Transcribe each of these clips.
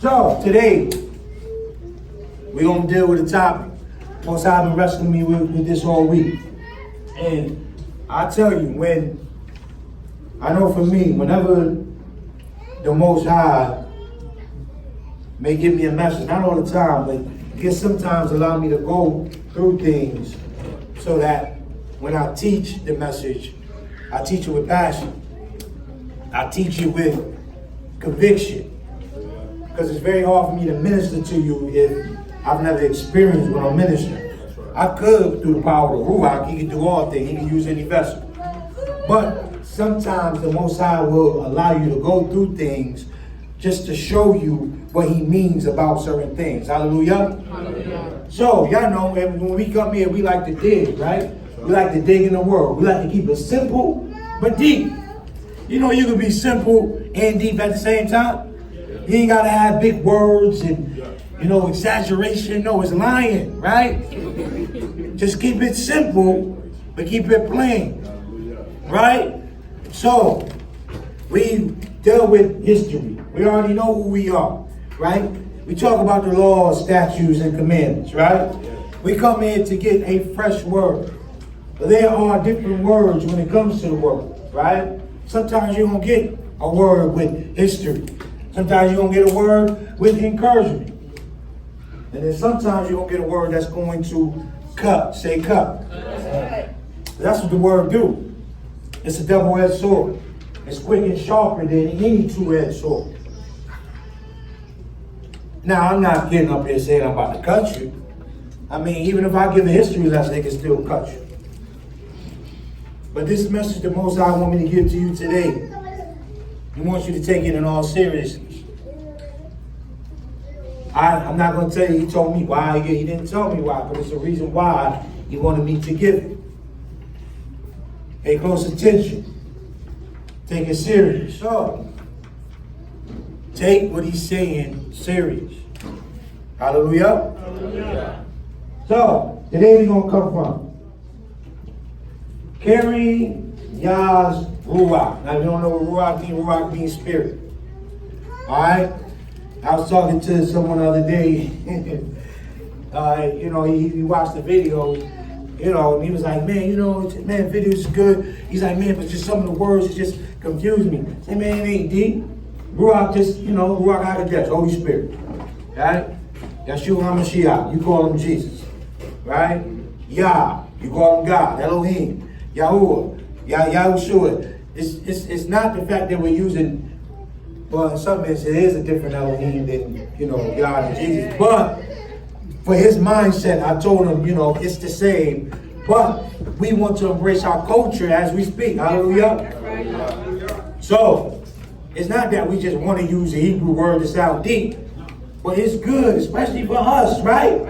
So today we're gonna deal with a topic. Most High been wrestling me with this all week, and I tell you, when I know for me, whenever the Most High may give me a message, not all the time, but He sometimes allow me to go through things so that when I teach the message, I teach it with passion. I teach it with conviction. Because it's very hard for me to minister to you if I've never experienced what I'm ministering. I could, through the power of the Ruach, He can do all things. He can use any vessel. But sometimes the Most High will allow you to go through things just to show you what He means about certain things. Hallelujah? Hallelujah. So, y'all know, when we come here, we like to dig, right? We like to dig in the Word. We like to keep it simple, but deep. You know, you can be simple and deep at the same time. You ain't got to have big words and, exaggeration. No, it's lying, right? Just keep it simple, but keep it plain, right? So, we deal with history. We already know who we are, right? We talk about the laws, statutes, and commandments, right? We come here to get a fresh word. But there are different words when it comes to the word, right? Sometimes you're going to get a word with history. Sometimes you're going to get a word with encouragement. And then sometimes you're going to get a word that's going to cut. Say cut. That's what the word do. It's a double-edged sword. It's quick and sharper than any two-edged sword. Now, I'm not getting up here saying I'm about to cut you. I mean, even if I give a history lesson, they can still cut you. But this message the Most High want me to give to you today, He wants you to take it in all seriousness. I'm not going to tell you He told me why. He didn't tell me why, but it's the reason why He wanted me to give it. Pay close attention. Take it serious. So, take what He's saying serious. Hallelujah. Hallelujah. So, today we're going to come from carrying Yah's Ruach. Now, if you don't know what Ruach means spirit. Alright? I was talking to someone the other day. He watched the video, and he was like, man, videos is good. He's like, man, but just some of the words just confuse me. I say, man, it ain't deep. Ruach just, Ruach HaKodesh, Holy Spirit. Right? Yeshua HaMashiach, you call Him Jesus. Right? Yah, you call Him God. Elohim, Yahuwah, Yahushua. It's not the fact that we're using, well, in some sense, it is a different Elohim than, God and Jesus. But for his mindset, I told him, it's the same. But we want to embrace our culture as we speak. Hallelujah. So, it's not that we just want to use a Hebrew word to sound deep. But it's good, especially for us, right?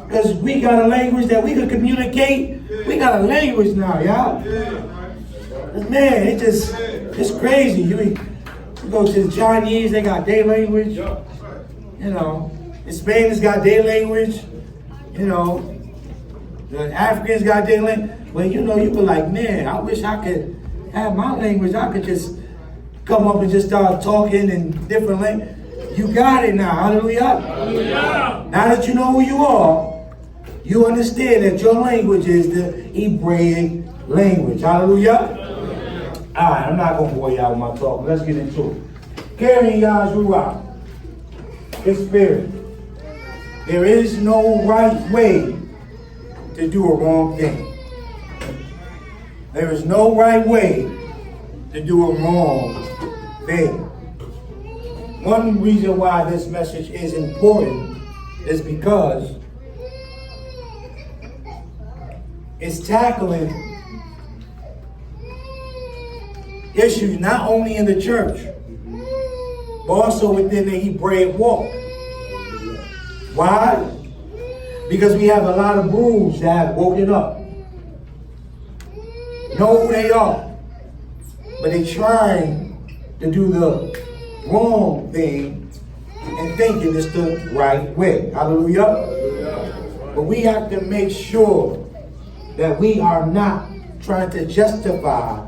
Because we got a language that we can communicate. We got a language now, y'all. Man, it's crazy. You go to the Chinese, they got their language. The Spanish got their language. The Africans got their language. Well, you be like, man, I wish I could have my language. I could just come up and just start talking in different language. You got it now. Hallelujah. Hallelujah. Now that you know who you are, you understand that your language is the Hebraic language. Hallelujah. Hallelujah. All right, I'm not going to bore you out with my talk. Let's get into it. Carrying Yah's Ruach, His Spirit. There is no right way to do a wrong thing. There is no right way to do a wrong thing. One reason why this message is important is because it's tackling issues not only in the church, but also within the Hebraic walk. Why? Because we have a lot of broods that have woken up, know who they are, but they're trying to do the wrong thing and thinking it's the right way. Hallelujah. But we have to make sure that we are not trying to justify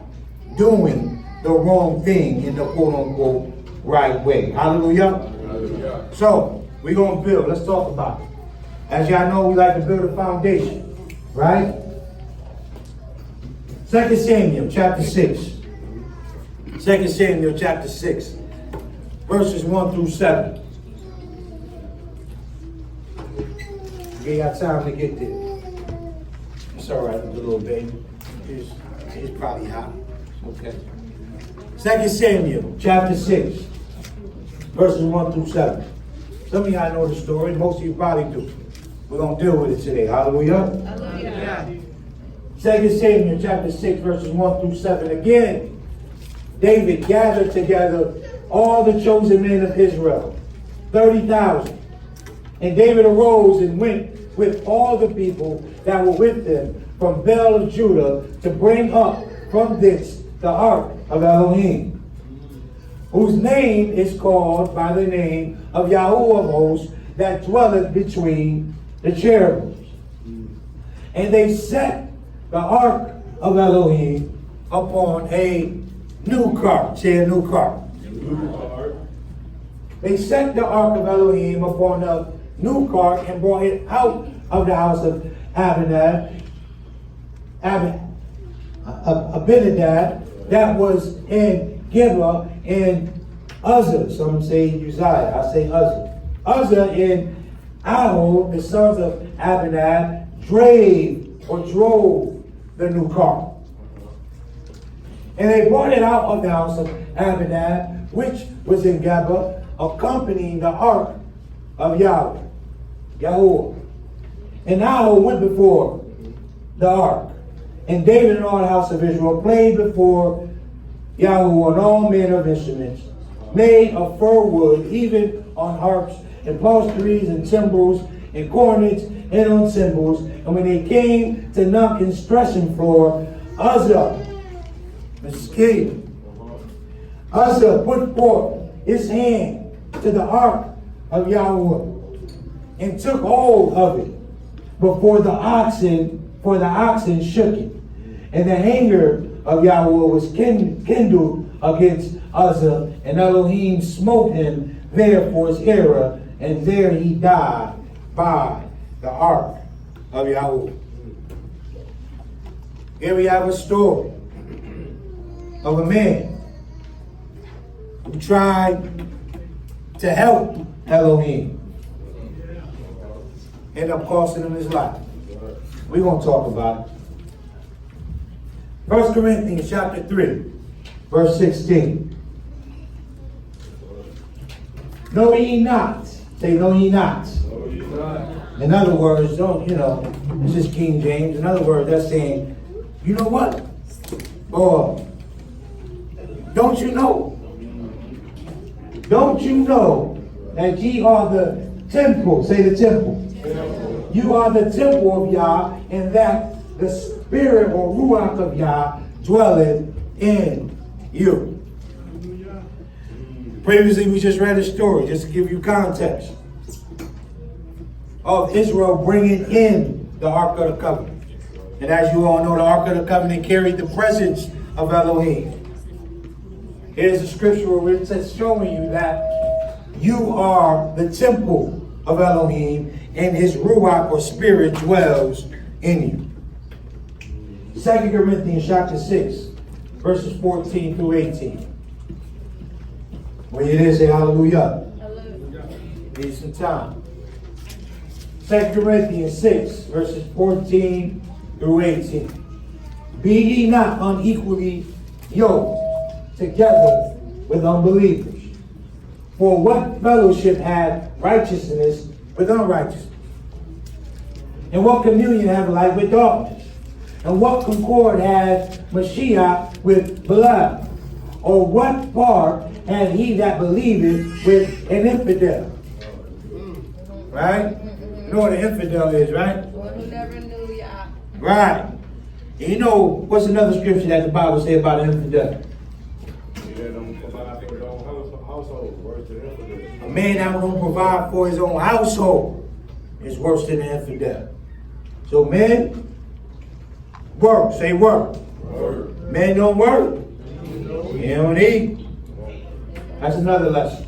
doing the wrong thing in the quote-unquote right way. Hallelujah. So, we're going to build. Let's talk about it. As y'all know, we like to build a foundation, right? 2 Samuel chapter 6. 2 Samuel chapter 6, verses 1 through 7. Give y'all time to get there. It's all right, the little baby. She's probably hot. Okay. 2 Samuel chapter 6, verses 1 through 7. Some of y'all know the story. Most of you probably do. We're going to deal with it today. Hallelujah. Hallelujah. 2 Samuel chapter 6, verses 1 through 7. Again, David gathered together all the chosen men of Israel, 30,000. And David arose and went with all the people that were with him from Bel of Judah to bring up from thence the ark of Elohim, whose name is called by the name of Yahuwah of hosts, that dwelleth between the cherubims. And they set the ark of Elohim upon a new cart. Say a new cart. They set the ark of Elohim upon a new cart and brought it out of the house of Abinadab that was in Gibeah and Uzzah. Some say Uzziah. I say Uzzah. Uzzah and Ahio, the sons of Abinadab, drove the new cart. And they brought it out of the house of Abinadab, which was in Gibeah, accompanying the ark of Yahuwah. And Ahio went before the ark. And David and all the house of Israel played before Yahuwah on all manner of instruments, made of fir wood, even on harps and psalteries and cymbals and cornets and on cymbals. And when they came to knock his threshing floor, Uzzah put forth his hand to the ark of Yahuwah and took hold of it before the oxen, for the oxen shook it. And the anger of Yahuwah was kindled against Uzzah, and Elohim smote him there for his error, and there he died by the ark of Yahuwah. Here we have a story of a man who tried to help Elohim. Ended up costing him his life. We're going to talk about it. 1 Corinthians chapter 3, verse 16. Know ye not. Say, know ye not. In other words, this is King James. In other words, that's saying, you know what? Or, don't you know? Don't you know that ye are the temple? Say the temple. You are the temple of Yah, and that the spirit or ruach of Yah dwelleth in you. Previously, we just read a story, just to give you context, of Israel bringing in the Ark of the Covenant. And as you all know, the Ark of the Covenant carried the presence of Elohim. Here's a scripture where it says, showing you that you are the temple of Elohim, and his ruach or spirit dwells in you. 2 Corinthians chapter 6, verses 14 through 18. When you there, say hallelujah. Hallelujah. Need some time. 2 Corinthians 6, verses 14 through 18. Be ye not unequally yoked together with unbelievers. For what fellowship hath righteousness with unrighteousness? And what communion have light with darkness? And what concord hath Mashiach with Belial? Or what part hath he that believeth with an infidel? Right? You know what an infidel is, right? One who never knew Yah. Right. And you know, what's another scripture that the Bible says about an infidel? A man that won't provide for his own household is worse than an infidel. So men, work. Say work. Men don't work. You don't eat. That's another lesson.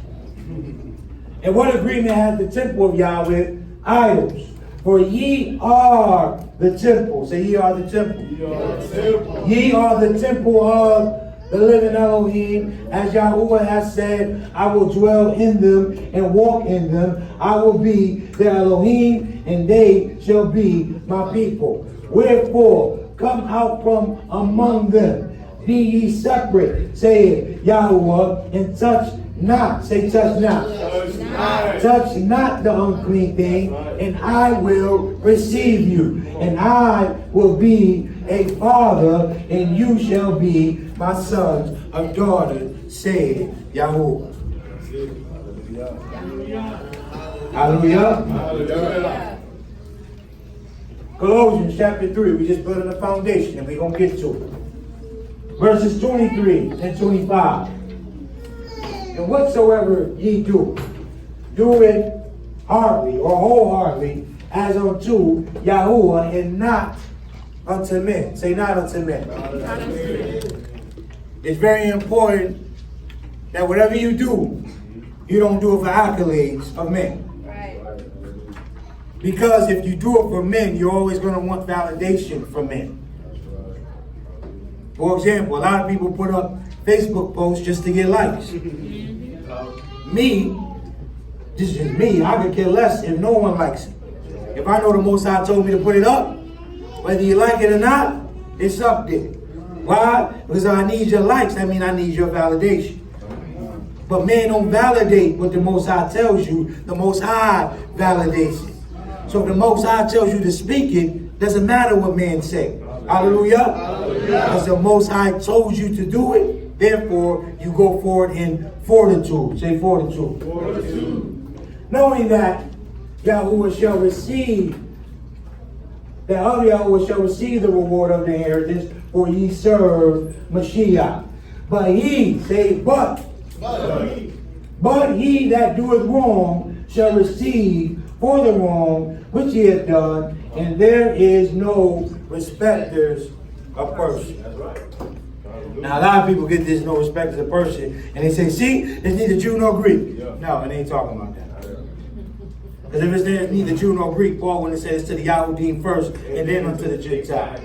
And what agreement has the temple of Yahweh? Idols. For ye are the temple. Say, ye are the temple. Ye are the temple. Ye are the temple of the living Elohim. As Yahuwah has said, I will dwell in them and walk in them. I will be their Elohim, and they shall be my people. Wherefore, come out from among them. Be ye separate, saith Yahuwah, and touch not. Say, touch not. Touch not. Touch not the unclean thing, and I will receive you. And I will be a father, and you shall be my sons or daughters, saith Yahuwah. Hallelujah. Hallelujah. Colossians chapter 3. We just building a foundation, and we're going to get to it. Verses 23 and 25. And whatsoever ye do, do it heartily or wholeheartedly as unto Yahuwah and not unto men. Say, not unto men. It's very important that whatever you do, you don't do it for accolades of men. Right. Because if you do it for men, you're always going to want validation from men. For example, a lot of people put up Facebook posts just to get likes. Me, this is just me, I could care less if no one likes it. If I know the Most High told me to put it up, whether you like it or not, it's up there. Why? Because I need your likes, that means I need your validation. But man don't validate what the Most High tells you, the Most High validates it. So if the Most High tells you to speak it, doesn't matter what man say. Hallelujah. Because the Most High told you to do it, therefore you go forward in fortitude. Say fortitude. Knowing that Yahuwah shall receive, that other Yahuwah shall receive the reward of the inheritance, for ye serve Mashiach. But he, say but he that doeth wrong shall receive for the wrong which he hath done, and there is no respecters of person. Now a lot of people get this no respecters of person, and they say, see, there's neither Jew nor Greek. No, it ain't talking about that. Because if it's there's neither Jew nor Greek, Paul when it says to the Yahudim first, and then unto the Gentile.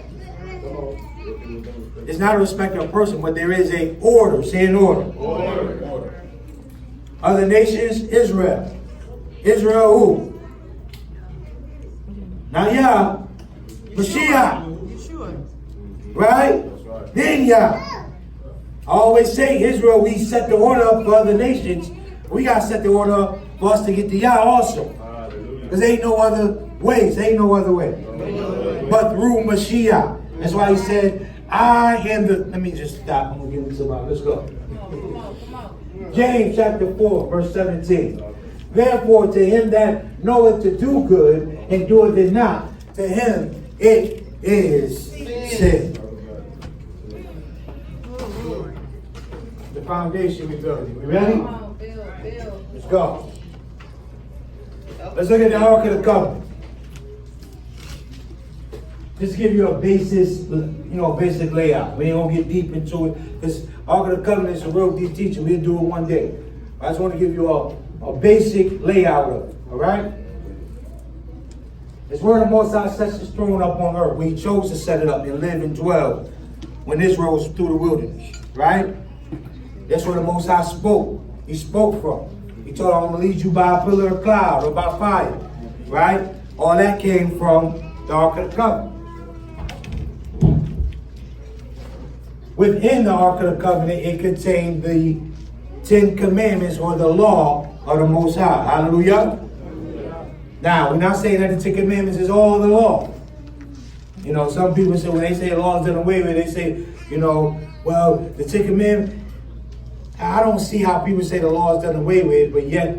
It's not a respecter of person, but there is a order. Say an order. Order. Other nations, Israel. Israel who? Now Yah, Mashiach. Right? Then Yah. I always say Israel, we set the order up for other nations. We got to set the order up for us to get to Yah also. Because there ain't no other ways. There ain't no other way. But through Mashiach. That's why he said, I am the... Let me just stop. I'm going to give it to somebody. Let's go. Come on. James chapter 4, verse 17. Therefore, to him that knoweth to do good and doeth it not, to him it is sin. The foundation we're building. We ready? Come on, build. Let's go. Let's look at the Ark of the Covenant. Just give you a basis, basic layout. We ain't gonna get deep into it. This Ark of the Covenant is a real deep teaching. We'll do it one day. I just want to give you a basic layout of it. All right? It's where the Most High sets his throne up on earth. Where he chose to set it up and live and dwell when Israel was through the wilderness. Right? That's where the Most High spoke. He spoke from. He told him, I'm going to lead you by a pillar of cloud or by fire. Right? All that came from the Ark of the Covenant. Within the Ark of the Covenant, it contained the 10 Commandments or the law of the Most High. Hallelujah. Now, we're not saying that the 10 Commandments is all the law. Some people say, when they say the law is done away with, they say, well, the 10 Commandments, I don't see how people say the law is done away with, but yet,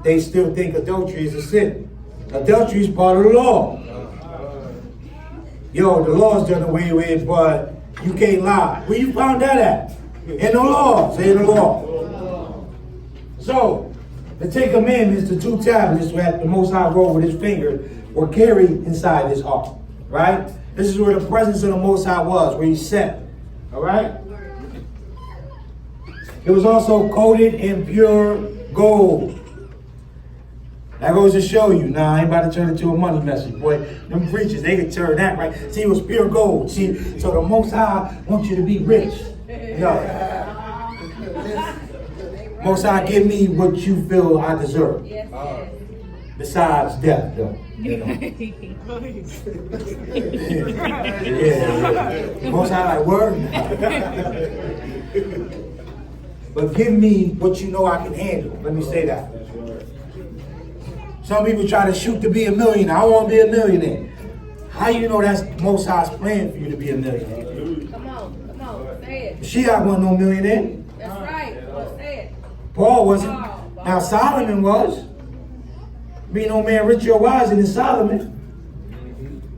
they still think adultery is a sin. Adultery is part of the law. The law is done away with, but you can't lie. Where you found that at? In the law. Say in the law. So, the 10 Commandments, the 2 tablets that the Most High wrote with his finger, were carried inside his heart. Right? This is where the presence of the Most High was, where he sat. All right? It was also coated in pure gold. That goes to show you, nah, I ain't about to turn it into a money message, boy. Them preachers, they could turn that, right? See, it was pure gold. See, so the Most High wants you to be rich. Yo. Most High, give me what you feel I deserve. Yes, yes. Besides death, though. You know? yeah. Most High, like, word? But give me what you know I can handle. Let me say that. Some people try to shoot to be a millionaire. I want to be a millionaire. How you know that's Most High's plan for you to be a millionaire? Come on, say it. Mashiach wasn't no millionaire. That's right. Well, say it. Paul wasn't. Now Solomon was. Be no man richer or wiser than Solomon.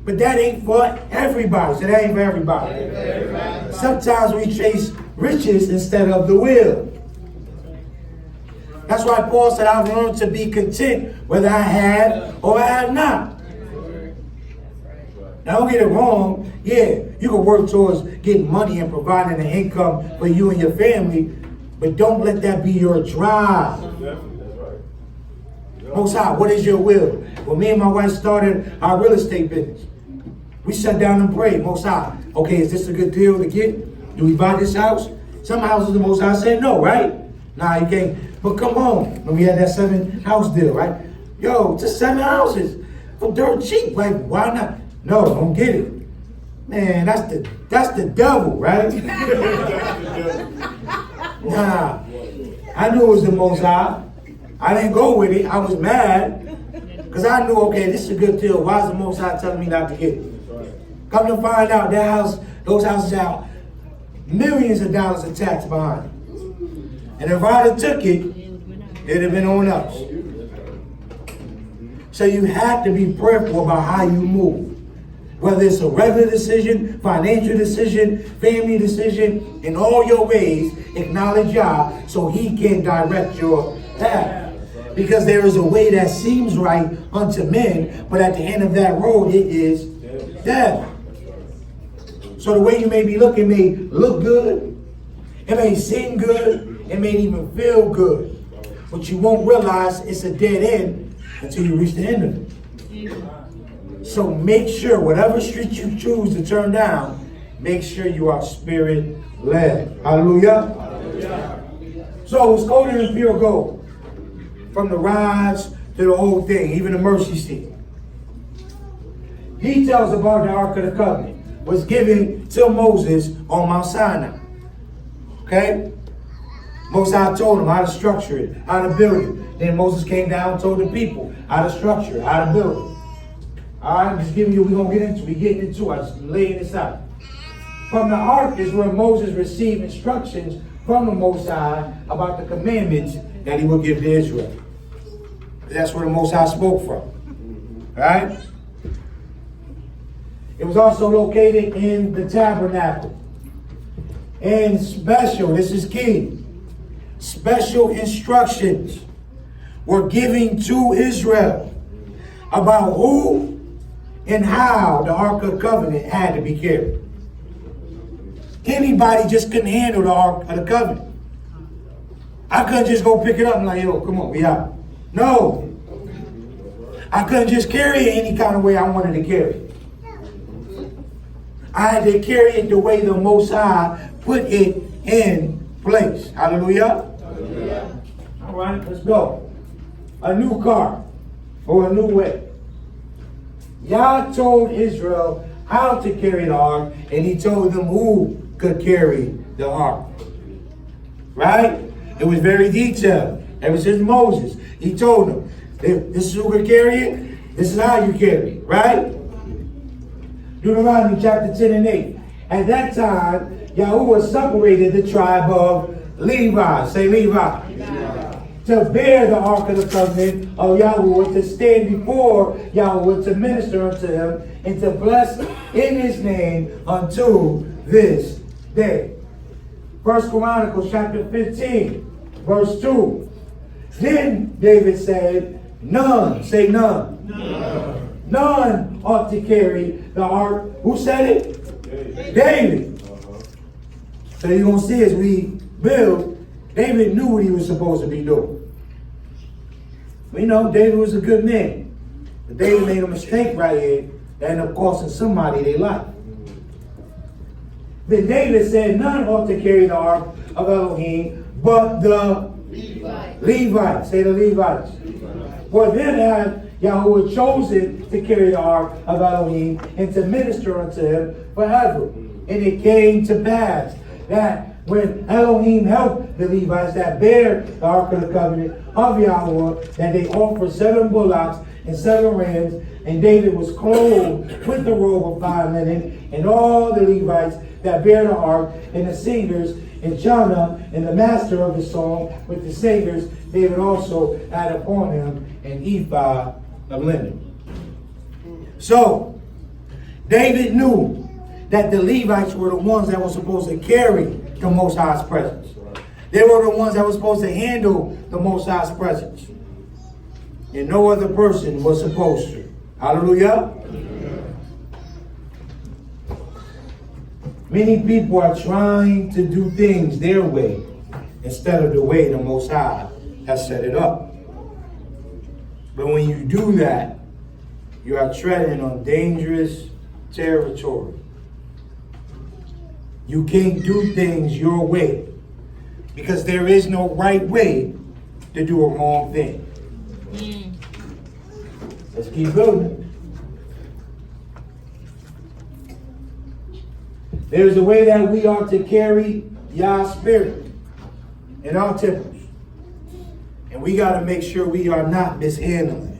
But that ain't for everybody. So that ain't for everybody. Sometimes we chase riches instead of the will. That's why Paul said, I've learned to be content whether I have or I have not. Now don't get it wrong. Yeah, you can work towards getting money and providing an income for you and your family, but don't let that be your drive. Most High, what is your will? When me and my wife started our real estate business, we sat down and prayed. Most High, okay, is this a good deal to get? Do we buy this house? Some houses the Most High said no, right? Nah, you can't. But come on, when we had that 7-house deal, right? Yo, just 7 houses for dirt cheap. Like, why not? No, don't get it. Man, that's the devil, right? Nah, I knew it was the Most High. I didn't go with it. I was mad because I knew, okay, this is a good deal. Why is the Most High telling me not to get it? Come to find out, that house, those houses have millions of dollars of tax behind it. And if I'd have took it, it'd have been on us. So you have to be prayerful about how you move. Whether it's a regular decision, financial decision, family decision, in all your ways, acknowledge Yah so He can direct your path. Because there is a way that seems right unto men, but at the end of that road, it is death. So the way you may be looking may look good, it may seem good, it may even feel good, but you won't realize it's a dead end until you reach the end of it. So make sure, whatever street you choose to turn down, make sure you are spirit-led. Hallelujah. So it's golden and pure gold. From the rods to the whole thing, even the mercy seat. Details about the Ark of the Covenant was given to Moses on Mount Sinai. Okay? Most High told him how to structure it, how to build it. Then Moses came down and told the people how to structure it, how to build it. All right, I'm just giving you, we're getting into it. I'm just laying this out. From the Ark is where Moses received instructions from the Most High about the commandments that he would give to Israel. That's where the Most High spoke from. All right? It was also located in the tabernacle. And special, this is key, special instructions were given to Israel about who and how the Ark of the Covenant had to be carried. Anybody just couldn't handle the Ark of the Covenant. I couldn't just go pick it up and like, yo, come on, we out. No. I couldn't just carry it any kind of way I wanted to carry it. I had to carry it the way the Most High put it in place. Hallelujah. Hallelujah. All right, let's go. A new car or a new way. Yah told Israel how to carry the ark, and he told them who could carry the ark. Right? It was very detailed. Ever since Moses, he told them, this is who could carry it, this is how you carry it. Right? Deuteronomy chapter 10 and 8. At that time, Yahuwah separated the tribe of Levi. Say Levi. To bear the Ark of the Covenant of Yahuwah, to stand before Yahuwah, to minister unto him, and to bless in his name unto this day. 1 Chronicles chapter 15, verse 2. Then David said, none, say none. None ought to carry the ark. Who said it? David. So you're going to see as we build, David knew what he was supposed to be doing. We know David was a good man. But David made a mistake right here that ended up costing somebody their life. Then David said, none ought to carry the ark of Elohim but the Levites. Say the Levites. For them had Yahweh chosen to carry the ark of Elohim and to minister unto him forever. And it came to pass that when Elohim helped the Levites that bear the ark of the covenant of Yahweh, that they offered 7 bullocks and 7 rams, and David was clothed with the robe of fine linen, and all the Levites that bear the ark, and the singers, and Jonah, and the master of the song with the singers, David also had upon him an ephod of linen. So, David knew that the Levites were the ones that were supposed to carry the Most High's presence. They were the ones that were supposed to handle the Most High's presence. And no other person was supposed to. Hallelujah. Many people are trying to do things their way instead of the way the Most High has set it up. But when you do that, you are treading on dangerous territory. You can't do things your way because there is no right way to do a wrong thing. Let's keep building. There's a way that we are to carry Yah's spirit in our temples. And we got to make sure we are not mishandling it.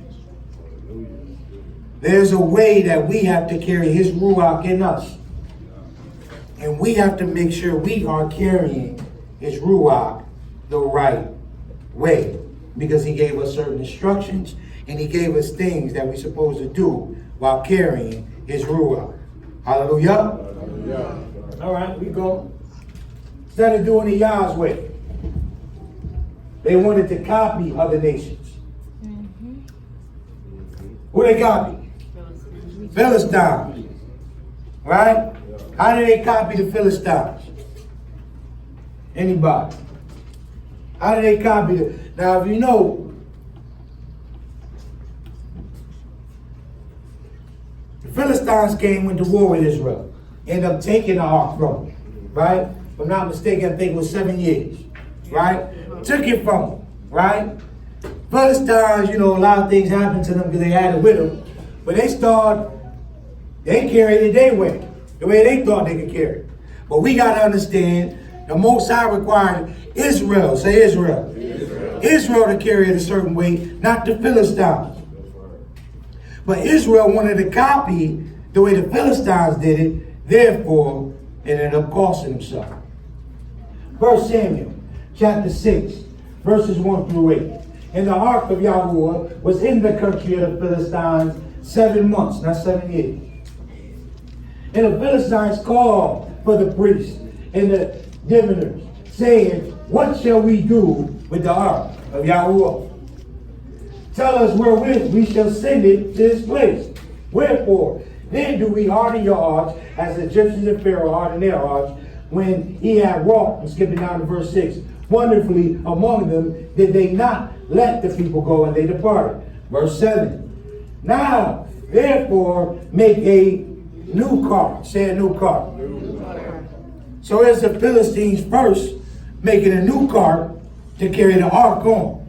There's a way that we have to carry his Ruach in us. And we have to make sure we are carrying his Ruach the right way. Because he gave us certain instructions and he gave us things that we're supposed to do while carrying his Ruach. Hallelujah. Hallelujah. All right, we go. Instead of doing it Yah's way, they wanted to copy other nations. Who they copy? Philistines. Right? How did they copy the Philistines? Anybody? How did they copy it? Now, if you know, the Philistines came went to war with Israel. Ended up taking the ark from them. Right? If I'm not mistaken, I think it was 7 years. Right? Took it from them. Right? Philistines, you know, a lot of things happened to them because they had it with them. But they carried it their way. The way they thought they could carry it. But we got to understand, the Most High required Israel, say Israel. Israel to carry it a certain way, not the Philistines. But Israel wanted to copy the way the Philistines did it, therefore it ended up costing himself. 1 Samuel chapter 6, verses 1 through 8. And the ark of Yahweh was in the country of the Philistines 7 months, not 7 years. And the Philistines called for the priests and the diviners, saying, what shall we do with the ark of Yahweh? Tell us wherewith we shall send it to this place. Wherefore, then do we harden your hearts, as the Egyptians and Pharaoh hardened their hearts, when he had wrought, I'm skipping down to verse 6, wonderfully among them, did they not let the people go, and they departed. Verse 7. Now, therefore, make a new cart. Say a new cart. So as the Philistines first making a new cart to carry the ark on.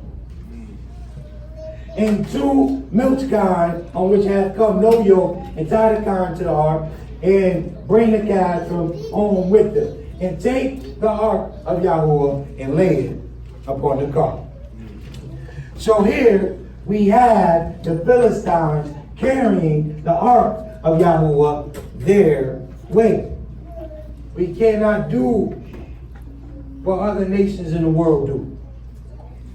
And 2 milch kine on which hath come no yoke, and tie the kine to the ark, and bring the calves from home with them. And take the ark of Yahweh and lay it upon the cart. So here we had the Philistines carrying the ark of Yahweh their way. We cannot do what other nations in the world do.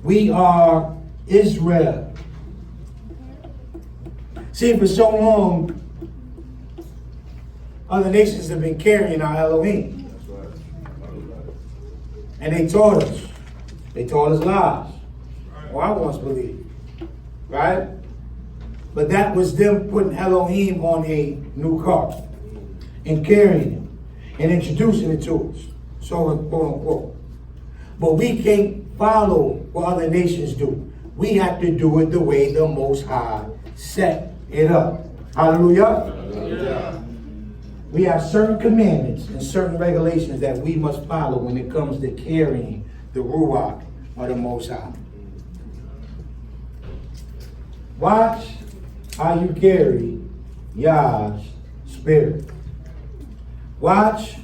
We are Israel. See, for so long, other nations have been carrying our Elohim. And they taught us. They taught us lies. Well, I once believed. Right? But that was them putting Elohim on a new cart and carrying it and introducing it to us. So, quote unquote. But we can't follow what other nations do. we have to do it the way the Most High set it up. Hallelujah. We have certain commandments and certain regulations that we must follow when it comes to carrying the Ruach of the Most High. Watch how you carry Yah's spirit. Watch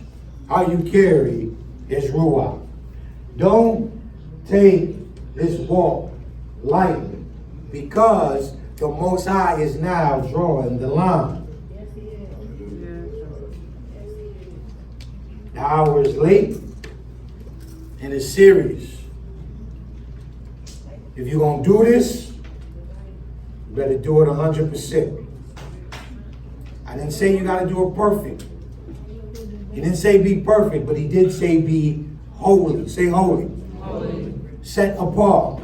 how you carry his Ruach. Don't take this walk lightly, because the Most High is now drawing the line. The hour is late and it's serious. If you're going to do this, you better do it 100%. I didn't say you got to do it perfect. He didn't say be perfect, but he did say be holy. Say holy. Holy. Set apart.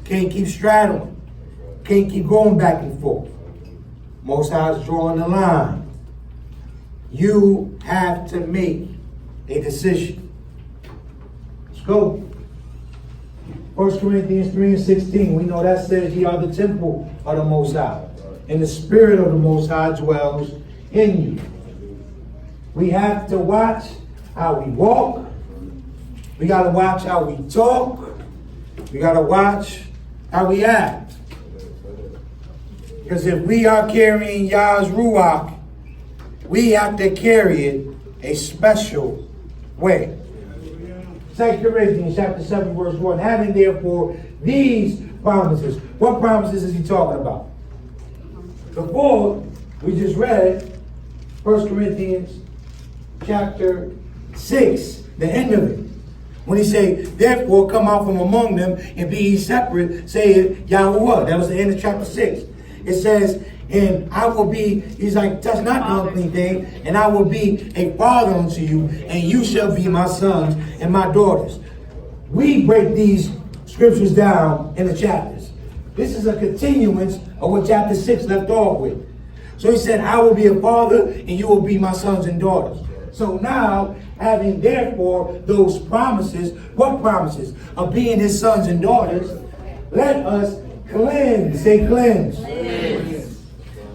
Can't keep straddling. Can't keep going back and forth. Most High is drawing the line. You have to make a decision. Let's go. 1 Corinthians 3:16. We know that says ye are the temple of the Most High, and the Spirit of the Most High dwells in you. We have to watch how we walk. We got to watch how we talk. We got to watch how we act. Because if we are carrying Yah's Ruach, we have to carry it a special way. 2 Corinthians chapter 7 verse 1. Having therefore these promises. What promises is he talking about? Before, we just read 1 Corinthians chapter 6, the end of it. When he say, therefore come out from among them and be ye separate, saith Yahweh. That was the end of chapter 6. It says, and I will be, he's like, touch not the unclean thing, and I will be a father unto you, and you shall be my sons and my daughters. We break these scriptures down in the chapters. This is a continuance of what chapter 6 left off with. So he said, I will be a father, and you will be my sons and daughters. So now, having therefore those promises, what promises? Of being his sons and daughters, let us cleanse. Say cleanse.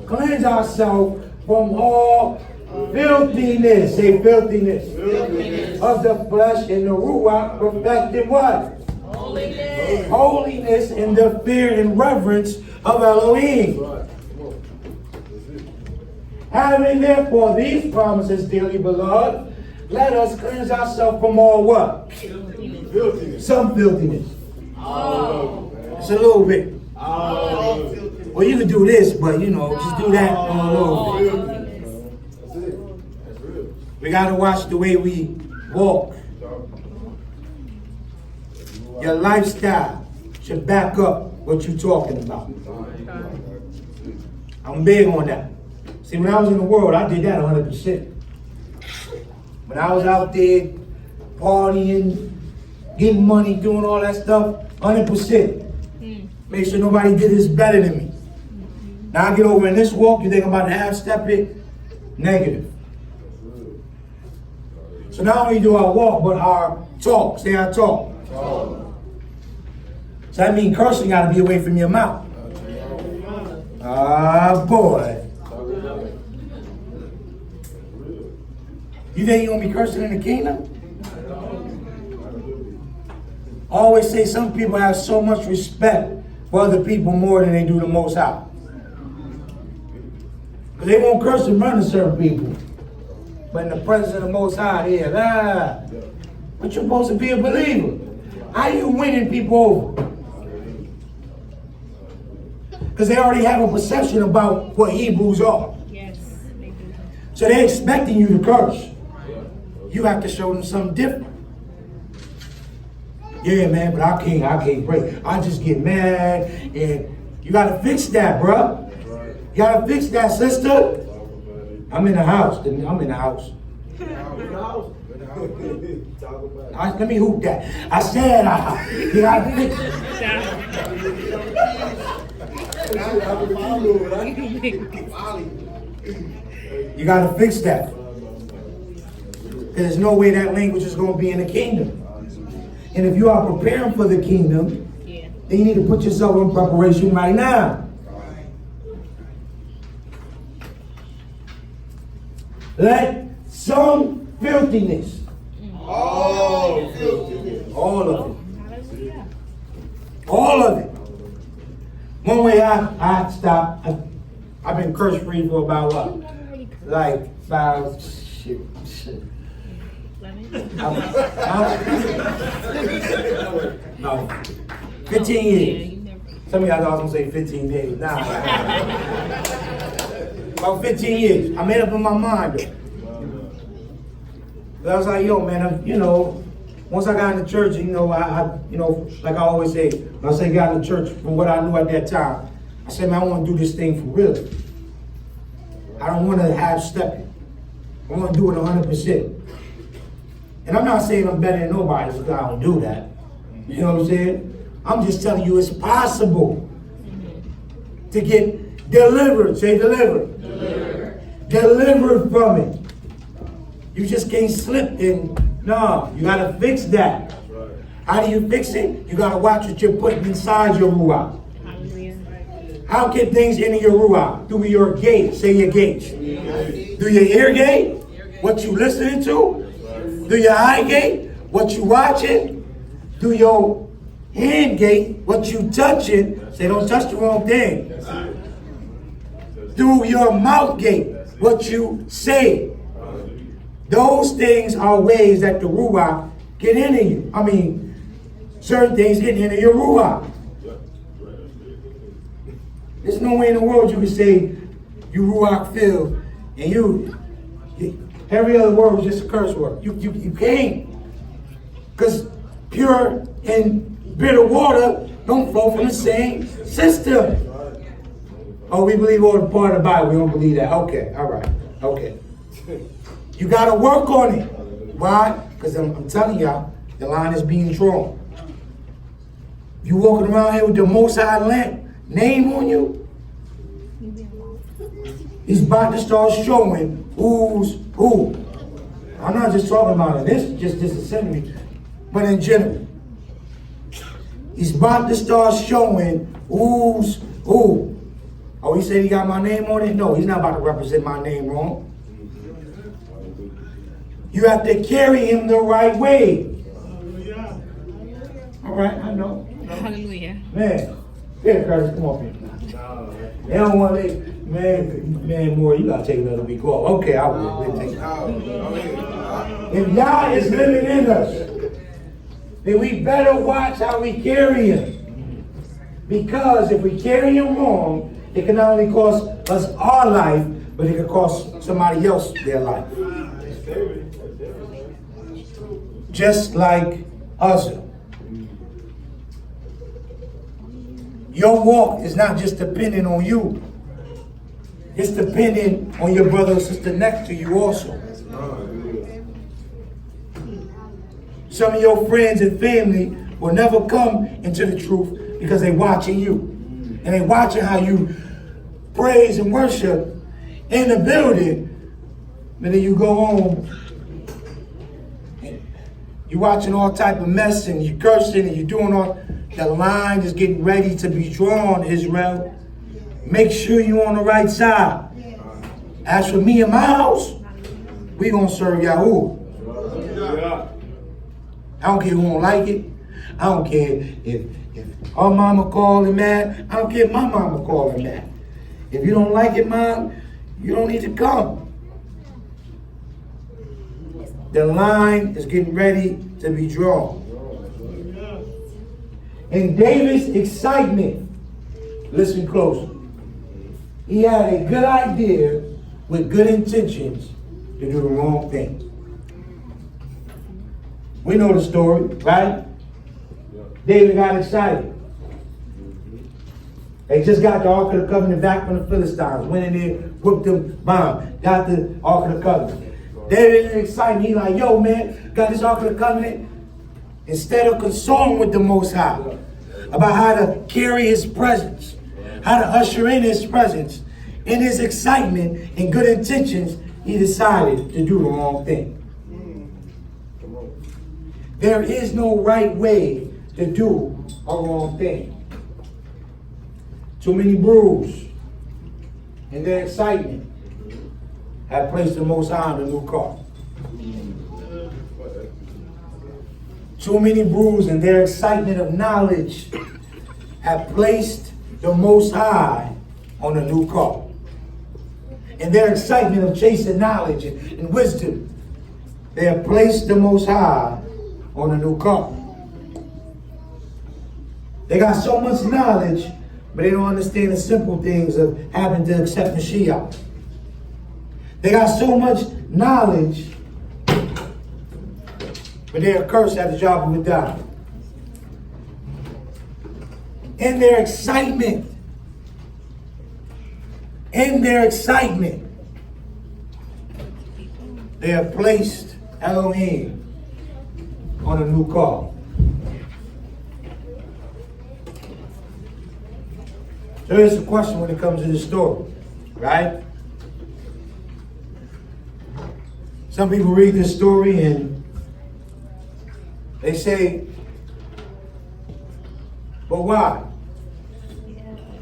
Cleanse ourselves from all filthiness. Say filthiness. Of the flesh and the ruach, perfecting what? Holiness. Holiness in the fear and reverence of Elohim. Having therefore these promises, dearly beloved, let us cleanse ourselves from all what? Filthiness. Some filthiness. Oh. It's a little bit. Oh. Well, you can do this, but you know, just do that on a little bit. That's it. That's real. We got to watch the way we walk. Your lifestyle should back up what you're talking about. I'm big on that. See, when I was in the world, I did that 100%. When I was out there partying, getting money, doing all that stuff, 100%. Make sure nobody did this better than me. Now I get over in this walk, you think I'm about to half-step it? Negative. So not only do I walk, but our talk. Say our talk. So that means cursing got to be away from your mouth. Ah, boy. You think you're going to be cursing in the kingdom? I always say some people have so much respect for other people more than they do the Most High. Because they won't curse in front of certain people. But in the presence of the Most High, they're but you're supposed to be a believer. How are you winning people over? Because they already have a perception about what Hebrews are. Yes, they do. So they're expecting you to curse. You have to show them something different. Yeah, man, but I can't pray. I just get mad, and you gotta fix that, bro. You gotta fix that, sister. I'm in the house. I'm in the house. Let me hoop that. I said, you gotta fix it. You gotta fix that. There's no way that language is going to be in the kingdom. And if you are preparing for the kingdom, then you need to put yourself in preparation right now. Let some filthiness, All filthiness. all of it, all of it. One way I stopped, I've been curse free for about what? Like about shit. No, 15 years. Some of y'all thought I was gonna say 15 days. Nah. About 15 years. I made up in my mind though. But I was like, yo, man, once I got in the church, I like I always say, when I say got in the church, from what I knew at that time, I said, man, I want to do this thing for real. I don't want to half step it. I want to do it 100%. And I'm not saying I'm better than nobody, because I don't do that. You know what I'm saying? I'm just telling you it's possible to get delivered. Say delivered. Delivered from it. You just can't slip in. No, you gotta fix that. How do you fix it? You gotta watch what you're putting inside your ruach. How can things enter your ruach? Through your gate. Say your gate. Through your ear gate, what you listening to. Through your eye gate, what you watching. Through your hand gate, what you touching. Say don't touch the wrong thing. Through your mouth gate, what you say. Those things are ways that the ruach get into you. I mean, certain things get into your ruach. There's no way in the world you can say you ruach filled and you every other word was just a curse word. You can't. Because pure and bitter water don't flow from the same system. Oh, we believe all the part of the Bible. We don't believe that. Okay, all right. Okay. You got to work on it. Why? Because I'm telling y'all, the line is being drawn. You walking around here with the Most High name on you, he's about to start showing who's who. I'm not just talking about it. This assembly, but in general. He's about to start showing who's who. Oh, he said he got my name on it? No, he's not about to represent my name wrong. You have to carry him the right way. All right, I know. Hallelujah. Man, here, Curtis, come on here. They don't want to, man, more, you gotta take another week off. Okay, I will. We'll take it. If Yah is living in us, then we better watch how we carry him. Because if we carry him wrong, it can not only cost us our life, but it can cost somebody else their life. Just like Uzzah. Your walk is not just dependent on you. It's dependent on your brother or sister next to you also. Some of your friends and family will never come into the truth because they're watching you. And they're watching how you praise and worship in the building. But then you go home, and you're watching all type of mess and you're cursing and you're doing all, the line is getting ready to be drawn, Israel. Make sure you're on the right side. As for me and my house, we gonna serve Yahoo. I don't care who don't like it. I don't care if our mama calling mad. I don't care if my mama calling mad. If you don't like it, Mom, you don't need to come. The line is getting ready to be drawn. In David's excitement, listen close. He had a good idea with good intentions to do the wrong thing. We know the story, right? David got excited. They just got the Ark of the Covenant back from the Philistines. Went in there, whooped them, bomb, got the Ark of the Covenant. David is excited. He like, yo, man, got this Ark of the Covenant. Instead of consoling with the Most High about how to carry his presence, how to usher in his presence, in his excitement and good intentions, he decided to do the wrong thing. There is no right way to do a wrong thing. Too many brews and their excitement have placed the Most High on the new car. Too many brews and their excitement of knowledge have placed the Most High on a new car. And their excitement of chasing knowledge and wisdom, they have placed the Most High on a new car. They got so much knowledge, but they don't understand the simple things of having to accept Mashiach. They got so much knowledge, but they are cursed at the job of God. In their excitement, they have placed Elohim on a new car. So here's the question when it comes to this story, right? Some people read this story and they say, but why?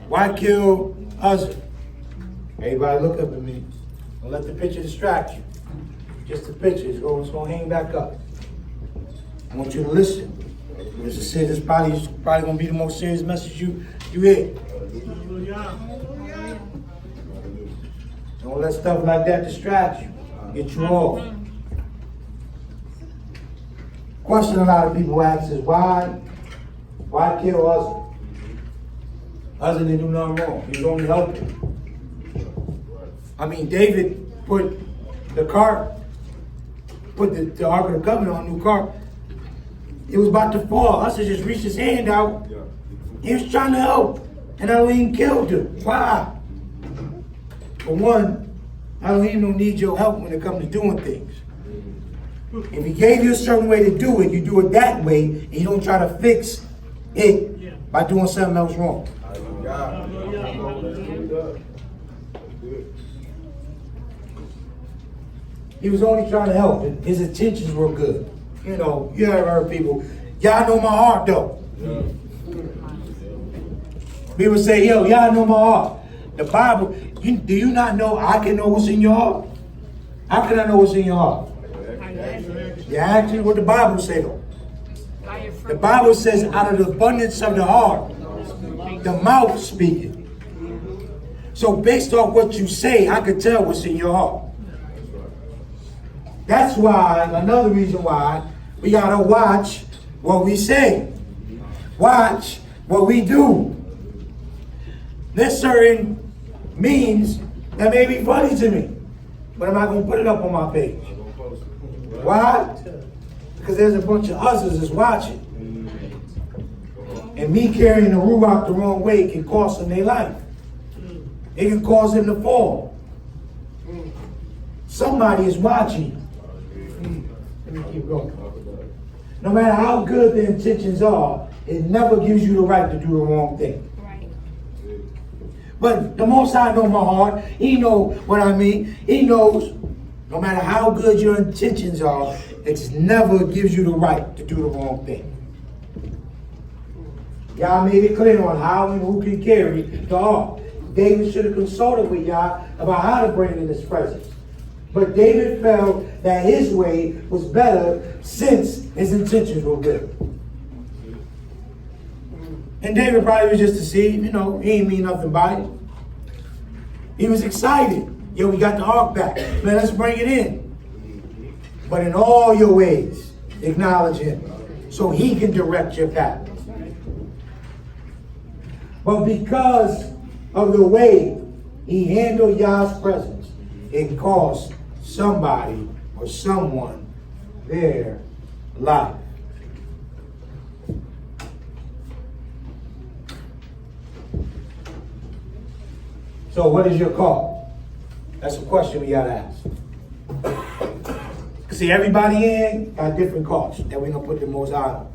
Why kill Uzzah? Everybody look up at me. Don't let the picture distract you. Just the picture. It's going to hang back up. I want you to listen. This is probably going to be the most serious message you hear. Don't let stuff like that distract you. Get you off. Question a lot of people ask is why kill Uzzah? Uzzah didn't do nothing wrong. He was only helping. I mean, David put the Ark of the Covenant on a new car. It was about to fall. Uzzah just reached his hand out. He was trying to help. And Elohim killed him. Why? For one, Elohim don't need your help when it comes to doing things. If he gave you a certain way to do it, you do it that way, and you don't try to fix it by doing something else wrong. He was only trying to help. His intentions were good. You know, you ever heard people, y'all know my heart though. People say, yo, y'all know my heart. The Bible, do you not know I can know what's in your heart? How can I know what's in your heart? Yeah, actually what the Bible says though. The Bible says out of the abundance of the heart, the mouth speaketh. So based off what you say, I can tell what's in your heart. That's why, another reason why, we gotta watch what we say. Watch what we do. There's certain memes that may be funny to me, but I'm not gonna put it up on my page. Why? Because there's a bunch of others that's watching. And me carrying the ruach the wrong way can cost them their life. It can cause them to fall. Somebody is watching. Let me keep going. No matter how good the intentions are, it never gives you the right to do the wrong thing. Right. But the Most High knows my heart. He knows what I mean. He knows no matter how good your intentions are, it never gives you the right to do the wrong thing. Y'all made it clear on how and who can carry the ark. David should have consulted with Yah about how to bring it in his presence. But David felt that his way was better since his intentions were good. And David probably was just deceived, you know, he ain't mean nothing by it. He was excited. Yo, we got the ark back. Man, let's bring it in. But in all your ways, acknowledge him so he can direct your path. But because of the way he handled Yah's presence, it cost somebody or someone their life. So what is your call? That's a question we gotta ask. See, everybody in got different calls that we're gonna put the Most High on.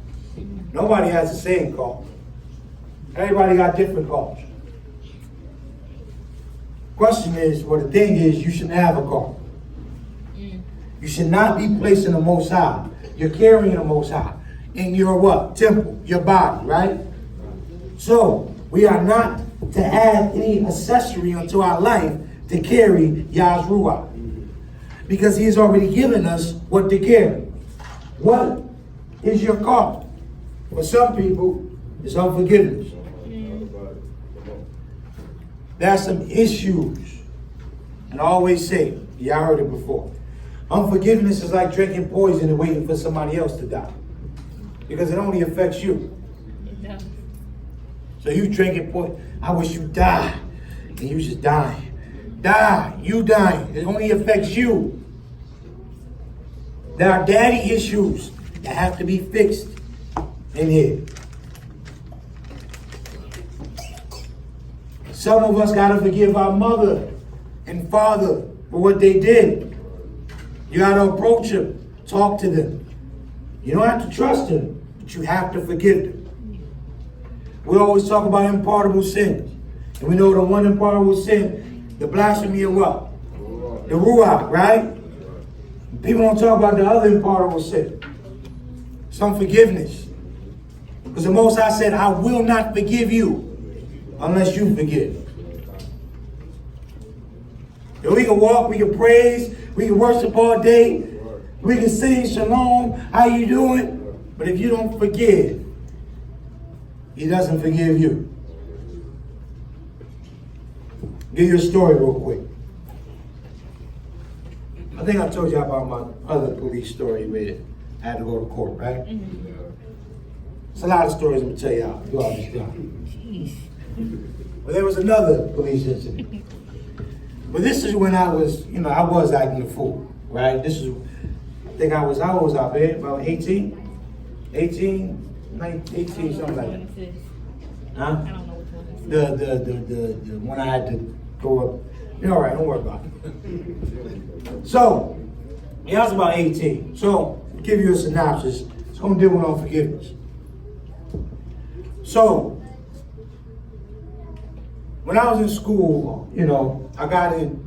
Nobody has the same call. Everybody got different calls. Question is, well, the thing is, you shouldn't have a call. You should not be placing the Most High. You're carrying the Most High in your what? Temple, your body, right? So we are not to add any accessory onto our life to carry Yah's Ruach. Because he's already given us what to carry. What is your car? For some people, it's unforgiveness. There's some issues. And I always say, y'all heard it before. Unforgiveness is like drinking poison and waiting for somebody else to die. Because it only affects you. So you drinking poison. I wish you die. And you just dying. Die. You dying. It only affects you. There are daddy issues that have to be fixed in here. Some of us got to forgive our mother and father for what they did. You got to approach them, talk to them. You don't have to trust them, but you have to forgive them. We always talk about unpardonable sins. And we know the one unpardonable sin, the blasphemy of what? The Ruach, right? People don't talk about the other unpardonable sin. It's unforgiveness. Because the Most High said, I will not forgive you unless you forgive. And we can walk, we can praise, we can worship all day, we can sing shalom, how you doing? But if you don't forgive, he doesn't forgive you. Give you a story real quick. I think I told you about my other police story where I had to go to court, right? There's a lot of stories I'm going to tell y'all throughout this time. But there was another police incident. But this is when I was, I was acting a fool, right? This is, I think I was, how old was I, man? About 18? 18, 19, 18, something like that. Huh? I don't know which one. The one I had to go up. You're all right, don't worry about it. So, I was about 18. So, to give you a synopsis, it's going to deal with unforgiveness. So, when I was in school, I got in,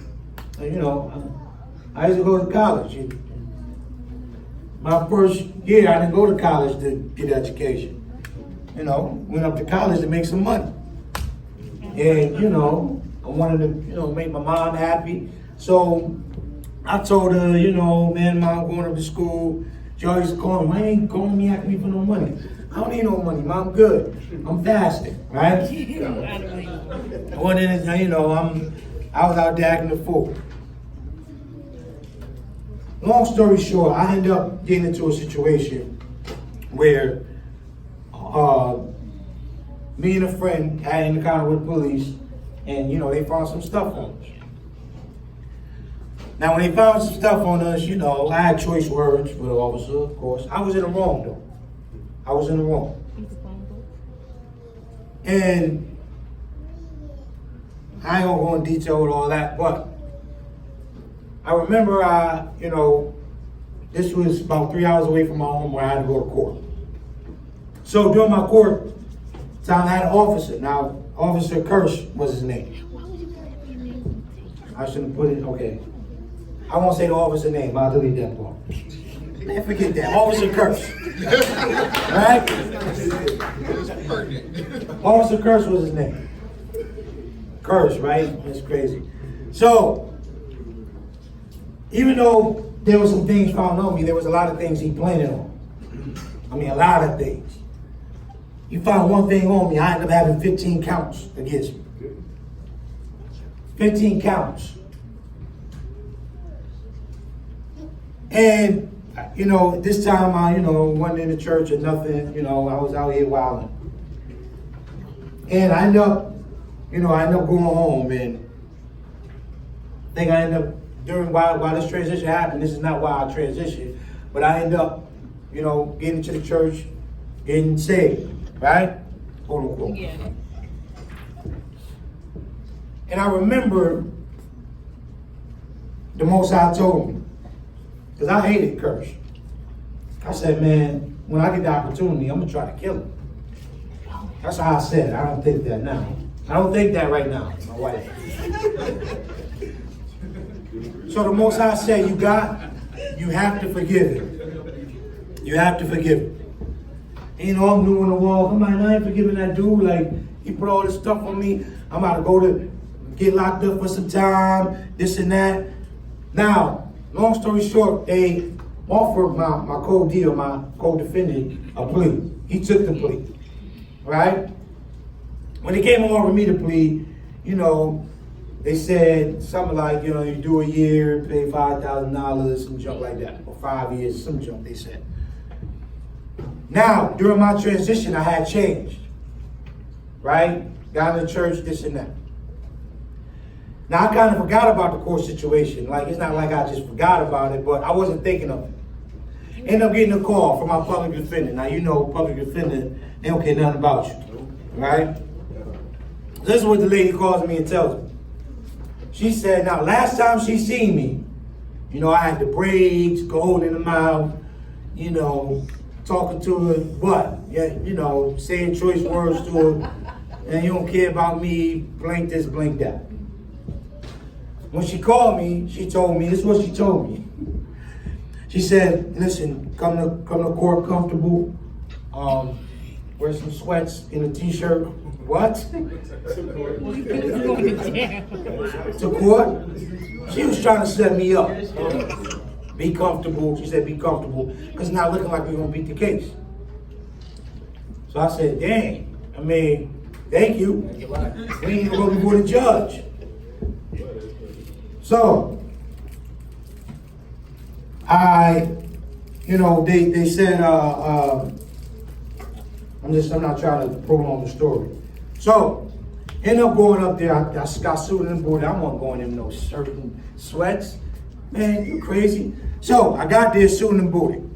I used to go to college. My first year, I didn't go to college to get education. Went up to college to make some money. And, I wanted to, make my mom happy. So I told her, man, Mom, I'm going up to school. She always called me. Why ain't calling me, asking me for no money? I don't need no money, Mom. I'm good. I'm fasting, right? Well, then, I was out there acting a fool. Long story short, I ended up getting into a situation where me and a friend had an encounter with police, and they found some stuff on us. Now, when they found some stuff on us, I had choice words for the officer, of course. I was in the wrong, though. I was in the wrong. And I ain't gonna go in detail with all that, but I remember this was about 3 hours away from my home where I had to go to court. So during my court time, I had an officer. Now, Officer Kirsch was his name. I shouldn't put it, okay. I won't say the officer name, I'll delete that part. Man, forget that. Officer Kirsch. Right? Officer Kirsch was his name. Kirsch, right? That's crazy. So, even though there were some things found on me, there was a lot of things he planted on. I mean, a lot of things. He found one thing on me, I ended up having 15 counts against me. 15 counts. And, this time I, wasn't in the church or nothing, I was out here wilding. And I ended up going home, and I think I ended up, while this transition happened, this is not why I transitioned, but I ended up, getting to the church, getting saved, right? Quote unquote. Yeah. And I remember the Most High told me, because I hated Kirsch. I said, man, when I get the opportunity, I'm going to try to kill him. That's how I said it. I don't think that now. I don't think that right now, my wife. So the Most High said, you have to forgive him. You have to forgive him. I'm new on the wall. Come on, I ain't forgiving that dude. Like, He put all this stuff on me. I'm about to go to get locked up for some time, this and that. Now, long story short, they offered my co-deal, my co-defendant, a plea. He took the plea, right? When they came and offered me the plea, you know, they said something like, you know, you do a year, pay $5,000, some junk like that, or 5 years, some junk, they said. Now, during my transition, I had changed, right? Got in the church, this and that. Now, I kind of forgot about the court situation. Like, it's not like I just forgot about it, but I wasn't thinking of it. Ended up getting a call from my public defender. Now, you know, public defender, they don't care nothing about you, right? This is what the lady calls me and tells me. She said, now, last time she seen me, you know, I had the braids, gold in the mouth, you know, talking to her, what? Yeah, you know, saying choice words to her, and you don't care about me, blink this, blink that. When she called me, she told me, this is what she told me. She said, listen, come to court comfortable, wear some sweats in a t-shirt. What? To court? She was trying to set me up. Be comfortable. She said, be comfortable, because it's not looking like we're going to beat the case. So I said, dang, I mean, thank you. We ain't even go before the judge. So, you know, they said, I'm not trying to prolong the story. So, end up going up there, I got suited and booted. I wasn't going in no shirt and sweats. Man, you crazy. So, I got there suited and booted.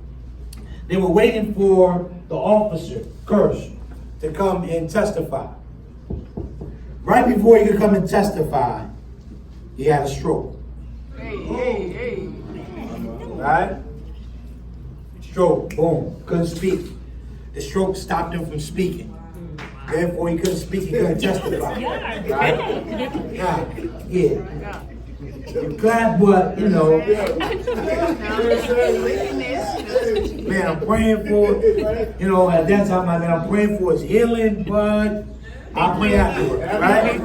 They were waiting for the officer, Kirsch, to come and testify. Right before he could come and testify, he had a stroke. Hey. Right? Stroke, boom, couldn't speak. The stroke stopped him from speaking. Therefore, he couldn't speak, he couldn't testify. Right? Yeah. You clap, but, you know. Man, I'm praying for, you know, at that time, I'm praying for his healing, but I'll pray afterwards, right?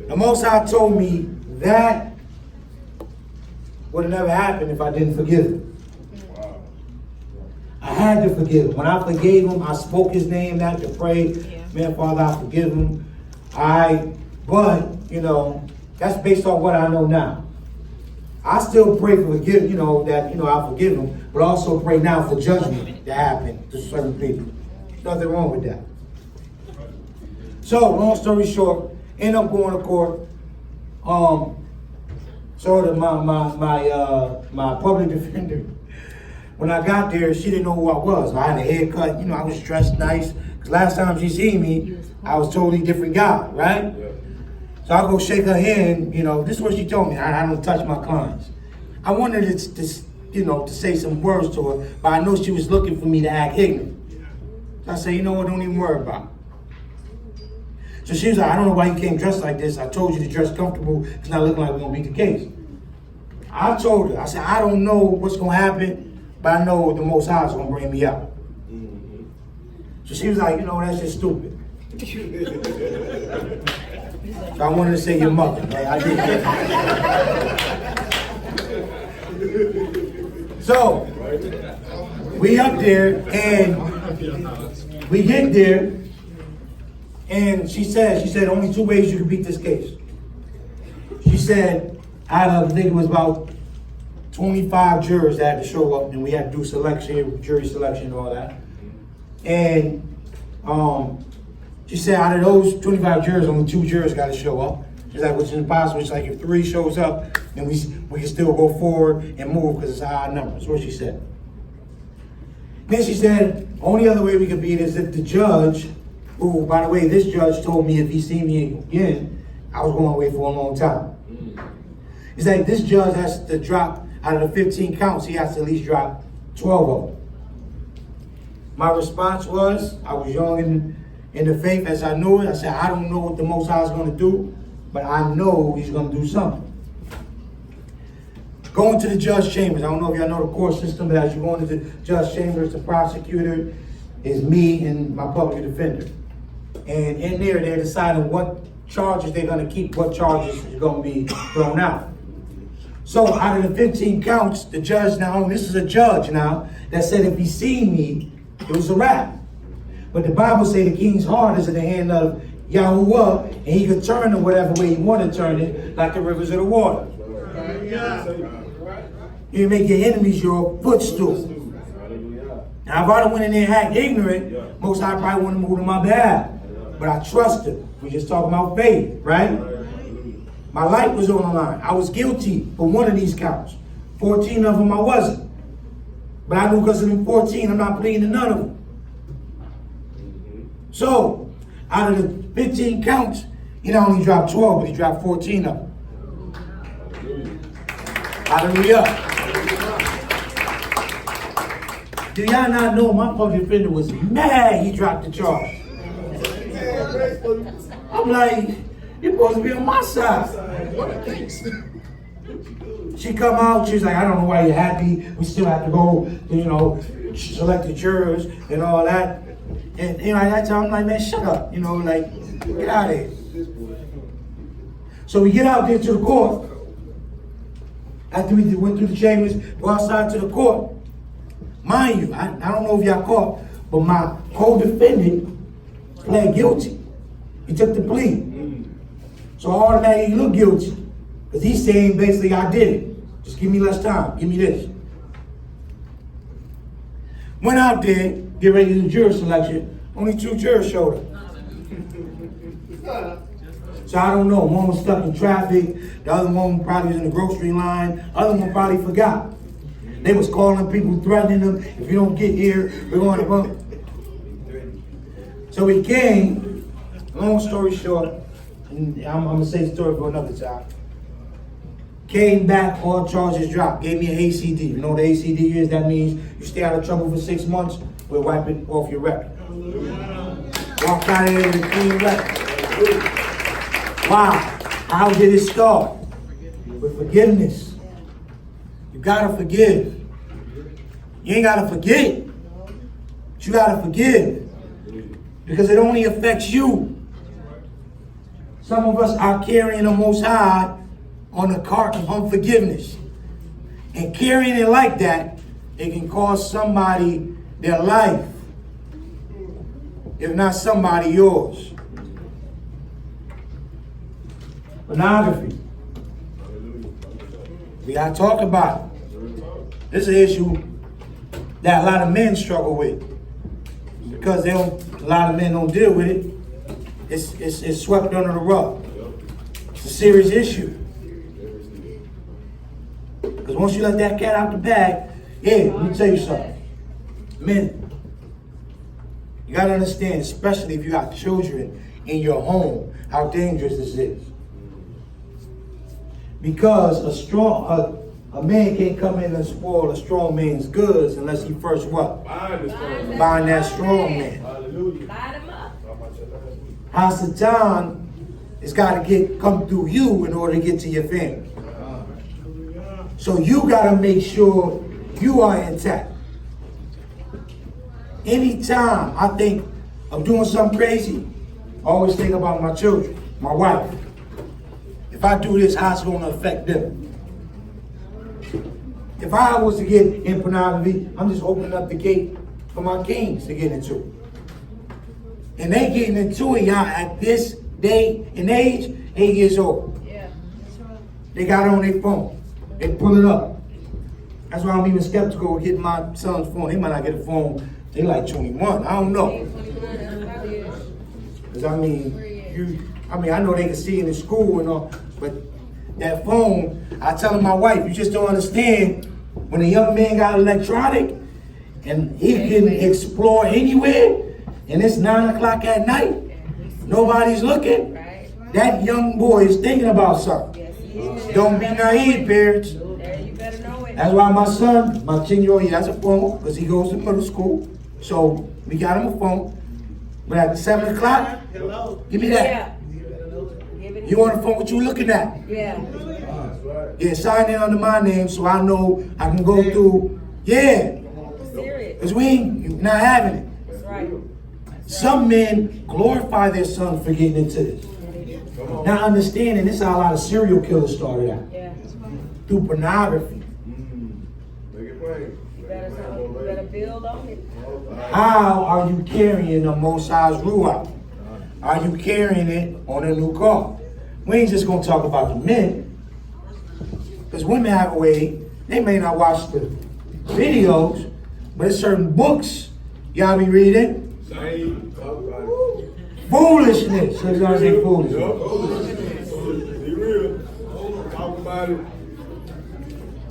The Most High told me that would have never happened if I didn't forgive him. I had to forgive him. When I forgave him, I spoke his name out to pray. Man, Father, I forgive him. But, you know, that's based on what I know now. I still pray for forgive, you know, that, you know, I forgive him, but also pray now for judgment to happen to certain people. Nothing wrong with that. So, long story short, end up going to court. So that my public defender, when I got there, she didn't know who I was. I had a haircut, you know, I was dressed nice. Because last time she seen me, I was a totally different guy, right? Yeah. So I go shake her hand, you know, this is what she told me. I don't touch my clients. I wanted to, you know, to say some words to her, but I know she was looking for me to act ignorant. So I said, you know what, don't even worry about it. So she was like, I don't know why you came dressed like this. I told you to dress comfortable. It's not looking like we're going to beat the case. I told her, I said, I don't know what's going to happen, but I know the Most High is going to bring me out. Mm-hmm. So she was like, you know, that's just stupid. So I wanted to say your mother. Right? I did that. So, we up there, and we get there, and she said, only 2 ways you can beat this case. She said, out of, I think it was about 25 jurors that had to show up, and we had to do selection, jury selection and all that. And she said, out of those 25 jurors, only 2 jurors got to show up. She's like, which is impossible. It's like, if 3 shows up, then we can still go forward and move because it's a high number. That's what she said. Then she said, only other way we could beat it is if the judge, who, by the way, this judge told me if he see me again, I was going away for a long time. He's like, this judge has to drop, out of the 15 counts, he has to at least drop 12 of them. My response was, I was young in the faith as I knew it. I said, I don't know what the Most High is going to do, but I know he's going to do something. Going to the judge chambers. I don't know if y'all know the court system, but as you go into the judge chambers, the prosecutor, is me and my public defender. And in there, they're deciding what charges they're gonna keep, what charges is gonna be thrown out. So out of the 15 counts, the judge now, this is a judge now, that said if he seen me, it was a wrap. But the Bible say the king's heart is in the hand of Yahuwah, and he could turn it whatever way he want to turn it, like the rivers of the water. You make your enemies your footstool. Now, if I went in there and act ignorant, most I probably wouldn't move to my behalf. But I trust him. We just talking about faith, right? My life was on the line. I was guilty for one of these counts. 14 of them I wasn't. But I knew because of them 14, I'm not pleading to none of them. So, out of the 15 counts, he not only dropped 12, but he dropped 14 of them. Hallelujah. Do y'all not know my public defender was mad he dropped the charge? I'm like, you're supposed to be on my side. She come out, she's like, I don't know why you're happy. We still have to go, select the jurors and all that. And at that time, I'm like, man, shut up. Get out of here. So we get out there to the court. After we went through the chambers, go outside to the court. Mind you, I don't know if y'all caught, but my co-defendant pled guilty. He took the plea. So automatically he looked guilty. Because he's saying basically I did it. Just give me less time. Give me this. Went out there, get ready to do jury selection. Only 2 jurors showed up. So I don't know. One was stuck in traffic. The other one probably was in the grocery line. The other one probably forgot. They was calling people, threatening them. If you don't get here, we're going to bump. So he came. Long story short, and I'm going to say the story for another time. Came back, all charges dropped. Gave me an ACD. You know what the ACD is? That means you stay out of trouble for 6 months. We'll wipe it off your record. Walked out of there with a clean record. Wow. How did it start? With forgiveness. You gotta forgive. You ain't gotta forget. But you gotta forgive. Because it only affects you. Some of us are carrying the Most High on the cart of unforgiveness. And carrying it like that, it can cost somebody their life. If not somebody, yours. Pornography. We gotta talk about it. This is an issue that a lot of men struggle with. Because a lot of men don't deal with it. It's swept under the rug. It's a serious issue. Because once you let that cat out the bag, let me tell you something. Men, you gotta understand, especially if you got children in your home, how dangerous this is. Because a man can't come in and spoil a strong man's goods unless he first what? Bind that strong man. Bind him up. Hasatan has got to come through you in order to get to your family. So you got to make sure you are intact. Anytime I think of doing something crazy, I always think about my children, my wife. If I do this, how's it going to affect them? If I was to get in pornography, I'm just opening up the gate for my kings to get into it. And they getting into it, y'all, at this day and age, 8 years old. Yeah. They got it on their phone. They pull it up. That's why I'm even skeptical of getting my son's phone. They might not get a phone. They like 21. I don't know. Because I know they can see it in school and all, but that phone, I tell my wife, you just don't understand when a young man got electronic and he can explore anywhere and it's 9 o'clock at night, nobody's looking, that young boy is thinking about something. Don't be naive, parents. That's why my son, my 10-year-old, he has a phone because he goes to middle school. So we got him a phone. But at 7 o'clock, give me that. You want a phone? What you looking at? Yeah, sign in under my name so I know I can go through. Yeah. Because we ain't not having it. Some men glorify their sons for getting into this. Now understanding this is how a lot of serial killers started out. Yeah. Through pornography. Make it plain. You better build on it. How are you carrying the Most High's Ruach? Are you carrying it on a new car? We ain't just gonna talk about the men. Because women have a way, they may not watch the videos, but there's certain books y'all be reading. Same. Talk about it. Foolishness. So y'all say foolishness. Yup. Be real. Talk about it.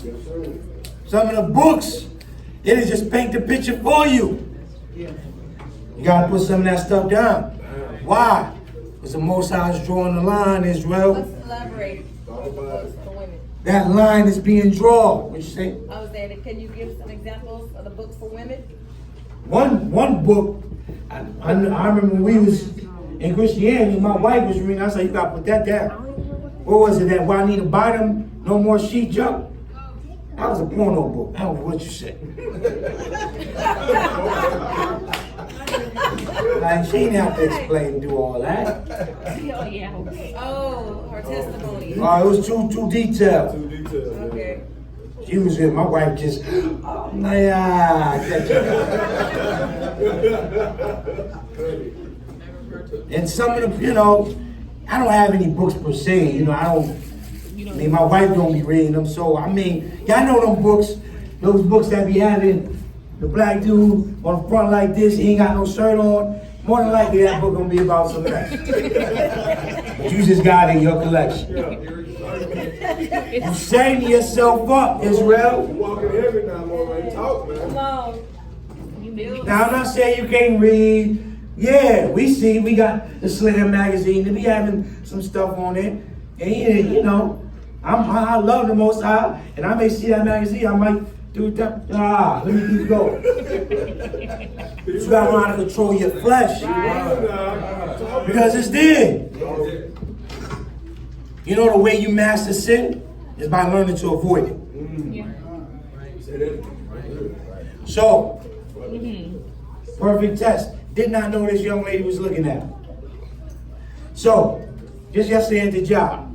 Yes, sir. Some of the books, it'll just paint the picture for you. You gotta put some of that stuff down. Why? Because the Most High is drawing the line, Israel. Let's elaborate. Talk about it. For women. That line is being drawn. What you say? I was saying, can you give some examples of the books for women? One book, I remember when we was in Christianity, my wife was reading, I said, you gotta put that down. What was it, that Juanita Bottom, No More Sheet Jump? That was a porno book. I don't know what you said. Like, she didn't have to explain and do all that. Oh, her testimony. Oh, it was too detailed. Too detailed. Okay. She was here, my wife just, oh, yeah. And some of them, I don't have any books per se, I mean, my wife don't be reading them, so, I mean, y'all know them books, those books that be having the black dude on the front like this, he ain't got no shirt on, more than likely that book gonna be about something else. But you just got it in your collection. You setting yourself up, Israel. You walking heavy now, more like talk, man. Come on. You build. Now, I'm not saying you can't read. Yeah, we got the Slayer magazine. They be having some stuff on it. And, I love the Most High. And I may see that magazine, I might do that. Let me keep going. You gotta learn how to control your flesh. Because it's there. The way you master sin is by learning to avoid it. So, perfect test. Did not know this young lady was looking at. So, just yesterday at the job,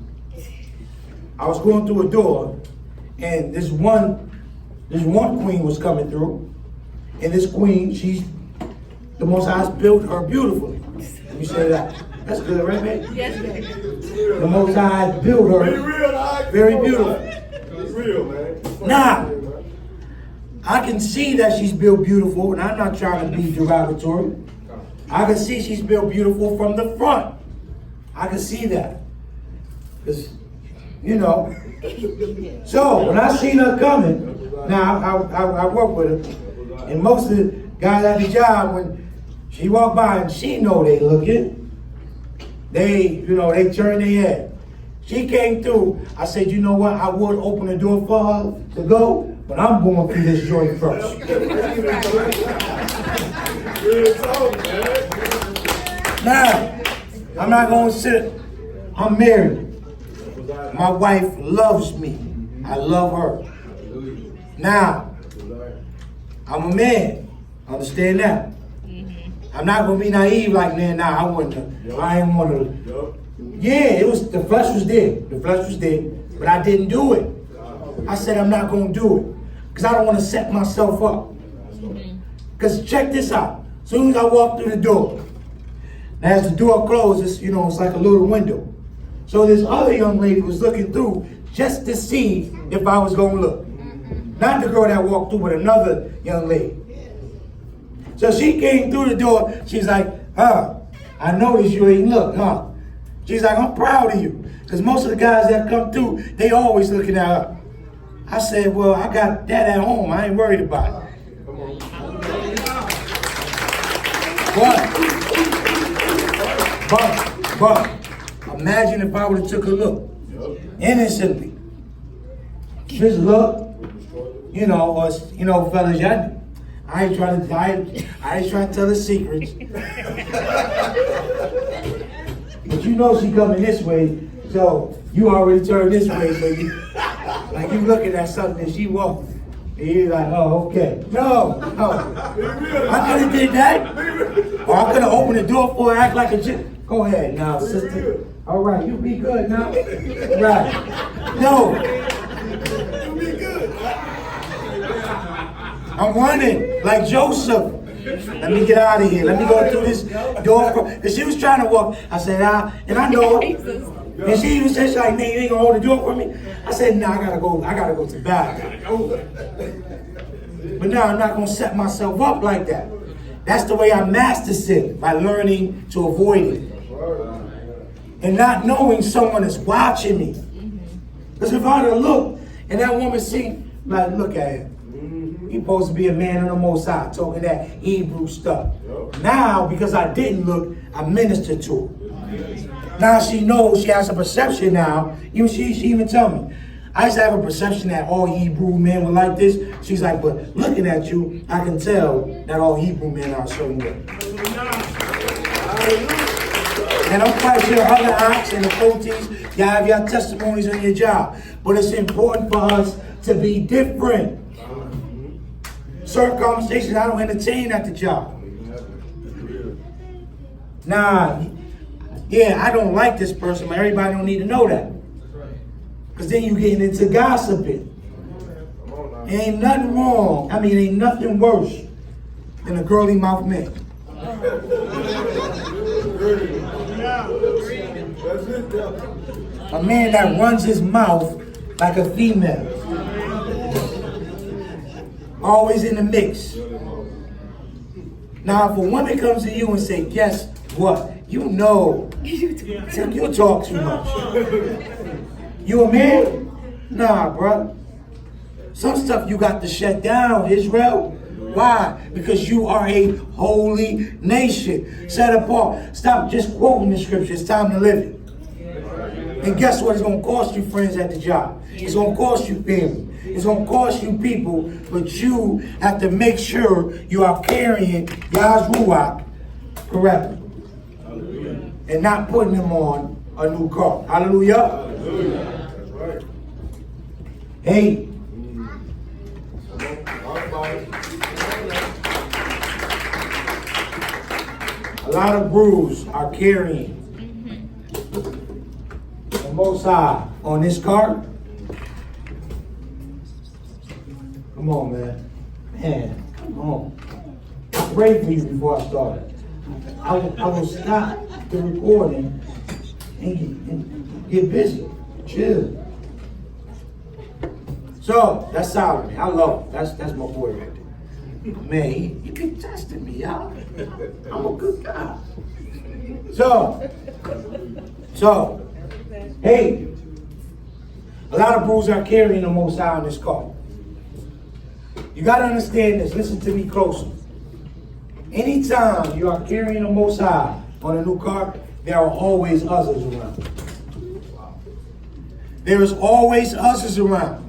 I was going through a door, and this one queen was coming through, and this queen, the Most High built her beautifully. Let me say that. That's good, right, man? Yes, ma'am. The Most High built her very beautiful. It's real, man. Now, I can see that she's built beautiful, and I'm not trying to be derogatory. I can see she's built beautiful from the front. I can see that. Because, So, when I seen her coming, now I work with her, and most of the guys at the job, when she walk by and she know they looking, they turn their head. She came through, I said, you know what, I would open the door for her to go, but I'm going through this joint first. Now, I'm not going to sit. I'm married. My wife loves me. I love her. Now, I'm a man. Understand that? I'm not going to be naive like, man, I ain't want to. Yeah, the flesh was there. The flesh was there. But I didn't do it. I said I'm not going to do it. Because I don't want to set myself up. Because check this out. As soon as I walk through the door, as the door closes, it's like a little window. So this other young lady was looking through just to see if I was going to look. Not the girl that walked through, but another young lady. So she came through the door. She's like, I noticed you ain't look, huh? She's like, I'm proud of you. Because most of the guys that come through, they always looking at her. I said, well, I got that at home. I ain't worried about it. But, imagine if I would have took a look. Innocently. Just look. Fellas, I ain't trying to tell the secrets. But she coming this way, so you already turned this way, so you looking at something and she walking. And you're like, oh, okay. No. I could have did that. Or Or I could have opened the door for her, act like a chick. Go ahead now, sister. All right, you be good now. Right. No. You be good. I'm running like Joseph. Let me get out of here. Let me go through this door. Because she was trying to walk. I said, and I know. And she even said, she's like, man, you ain't gonna hold the door for me? I said, nah, I gotta go to bed. But now I'm not gonna set myself up like that. That's the way I master sin, by learning to avoid it. And not knowing someone is watching me. Because if I would have looked and that woman seen, like, look at him. He's supposed to be a man of the Most High, talking that Hebrew stuff. Now, because I didn't look, I ministered to her. Now she knows, she has a perception now. Even she even tell me, I used to have a perception that all Hebrew men were like this. She's like, but looking at you, I can tell that all Hebrew men are a certain way. And I'm quite sure other acts and the coaches, y'all have your testimonies on your job. But it's important for us to be different. Certain conversations I don't entertain at the job. Nah, yeah, I don't like this person, but everybody don't need to know that. Because then you getting into gossiping. Ain't nothing wrong. I mean, ain't nothing worse than a girly mouth man. A man that runs his mouth like a female. Always in the mix. Now, if a woman comes to you and say, guess what? You know, you talk too much. You a man? Nah, bro. Some stuff you got to shut down, Israel. Why? Because you are a holy nation. Set apart. Stop just quoting the scripture. It's time to live it. And guess what? It's going to cost you friends at the job. It's going to cost you family. It's going to cost you people. But you have to make sure you are carrying Yah's Ruach correctly. And not putting them on a new car. Hallelujah. Hallelujah. That's right. Hey. A lot of brews are carrying the Most High on this car. Come on, man. Man, come on. I prayed for you before I started. I will stop the recording and get busy. Chill. So, that's Solomon. I love him. That's my boy right there. Man, he keep testing me, y'all. I'm a good guy. So, hey, a lot of brews are carrying the Most High on this car. You got to understand this. Listen to me closely. Anytime you are carrying the Most High on a new car, there are always others around. There is always others around.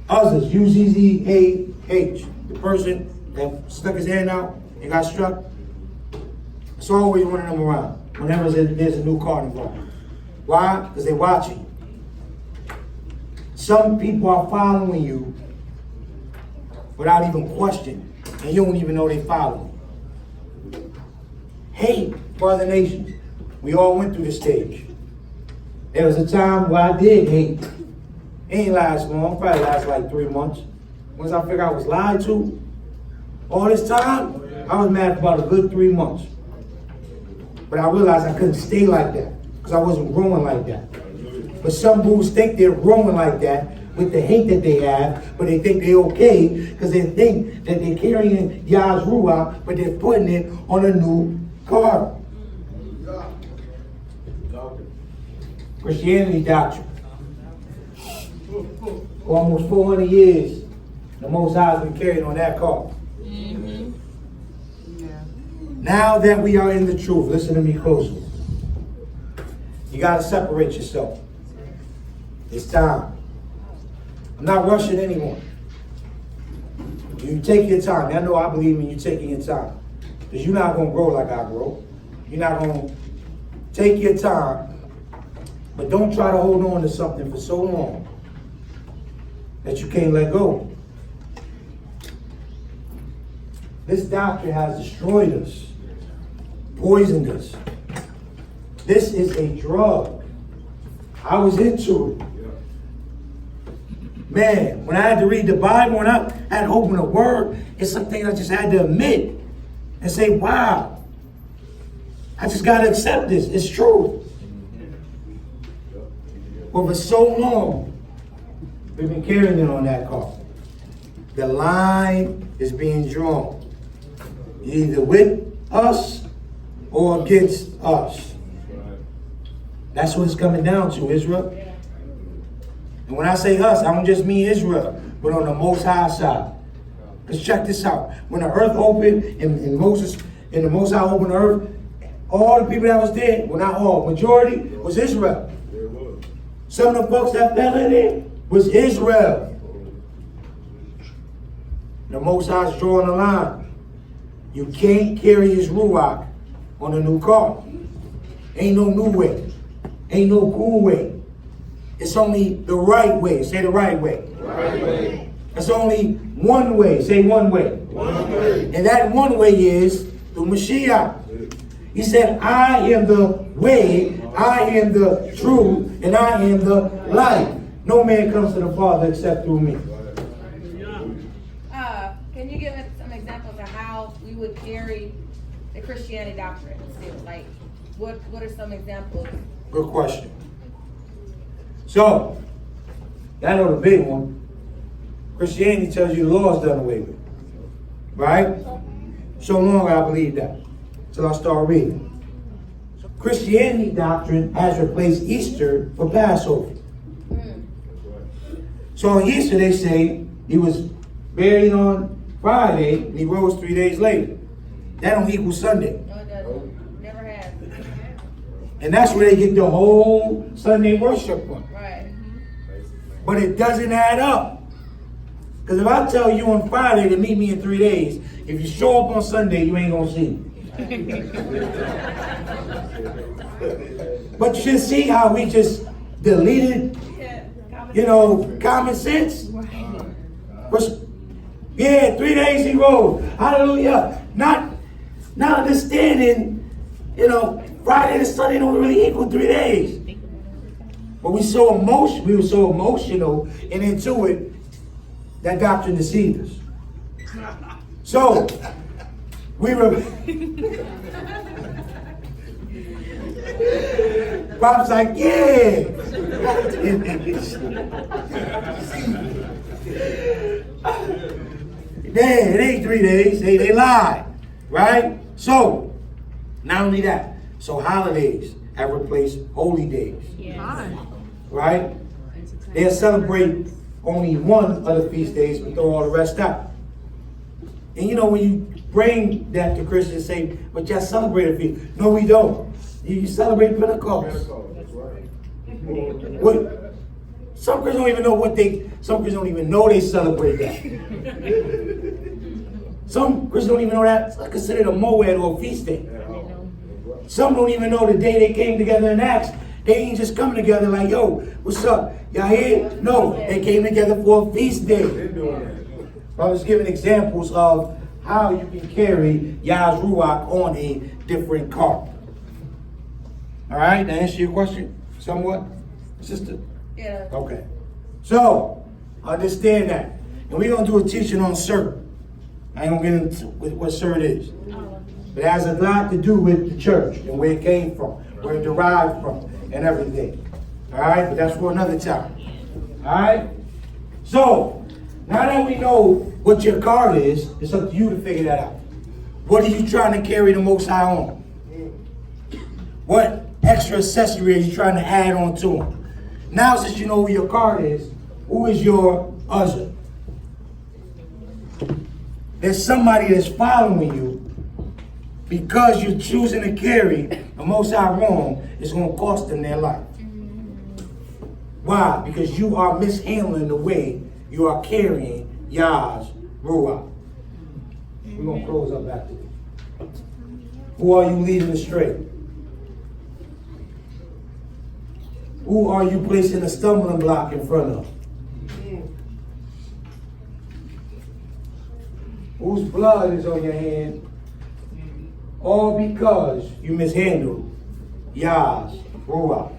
Others, U-Z-Z-A-H. The person that stuck his hand out and got struck. It's always one of them around whenever there's a new car involved. Why? Because they're watching. Some people are following you without even questioning, and you don't even know they follow you. Hate for other nations. We all went through this stage. There was a time where I did hate. It ain't last long, probably last like 3 months. Once I figured I was lied to, all this time, I was mad for about a good 3 months. But I realized I couldn't stay like that, because I wasn't growing like that. But some bulls think they're growing like that with the hate that they have, but they think they're okay because they think that they're carrying Yah's Ruach, but they're putting it on a new car. Christianity doctrine. For almost 400 years, the Most High has been carried on that car. Mm-hmm. Yeah. Now that we are in the truth, listen to me closely. You got to separate yourself. It's time. I'm not rushing anyone. You take your time. I know I believe in you taking your time. Because you're not going to grow like I grow. You're not going to take your time. But don't try to hold on to something for so long that you can't let go. This doctrine has destroyed us, poisoned us. This is a drug. I was into it. Man, when I had to read the Bible, when I had to open the Word, it's something I just had to admit and say, wow, I just got to accept this. It's true. But for so long, we've been carrying it on that car. The line is being drawn. You're either with us or against us. That's what it's coming down to, Israel. And when I say us, I don't just mean Israel, but on the Most High side. Let's check this out. When the earth opened and the Most High opened the earth, all the people that was there, well, not all, majority was Israel. Some of the folks that fell in it was Israel. The Most High's drawing a line. You can't carry his Ruach on a new car. Ain't no new way. Ain't no cool way. It's only the right way. Say the right way. Right way. It's only one way. Say one way. One way. And that one way is through Mashiach. He said, I am the way, I am the truth, and I am the life. No man comes to the Father except through me. Can you give us some examples of how we would carry the Christianity doctrine still? Like, what are some examples? Good question. So, I know the big one. Christianity tells you the law is done away with. Right? So long I believe that. Till I start reading. Christianity doctrine has replaced Easter for Passover. So on Easter they say he was buried on Friday and he rose 3 days later. That don't equal Sunday. No, it doesn't. Never has. And that's where they get the whole Sunday worship from. Right. But it doesn't add up. Because if I tell you on Friday to meet me in 3 days, if you show up on Sunday, you ain't gonna see me. But you should see how we just deleted, common sense. Yeah, 3 days he rose. Hallelujah. Not understanding, Friday to Sunday don't really equal 3 days. But we were so emotional and into it, that doctrine deceived us. So, we were... Bob's like, yeah. Man, it ain't 3 days. They lied, right? So, not only that, so holidays have replaced holy days, right? They'll celebrate only one of the feast days, but throw all the rest out. And when you bring that to Christians, say, but y'all celebrate a feast. No, we don't. You celebrate Pentecost. That's right. What? Some Christians don't even know some Christians don't even know they celebrate that. Some Christians don't even know that's considered a moed or a feast day. Some don't even know the day they came together in Acts. They ain't just coming together like, yo, what's up? Y'all here? No, they came together for a feast day. I was giving examples of how you can carry Yah's Ruach on a different car. All right, that answer your question somewhat, sister? Yeah. Okay. So, understand that. And we're going to do a teaching on CERT. I ain't going to get into what CERT is. But it has a lot to do with the church and where it came from, where it derived from, and everything. All right, but that's for another time. All right? So, now that we know what your card is, it's up to you to figure that out. What are you trying to carry the Most High on? What extra accessory are you trying to add on to him? Now, since you know who your card is, who is your other? There's somebody that's following you because you're choosing to carry the Most High wrong. It's going to cost them their life. Why? Because you are mishandling the way you are carrying Yah's Ruach. We're going to close up after this. Who are you leading astray? Who are you placing a stumbling block in front of? whose blood is on your hand, all because you mishandled Yah's Ruach.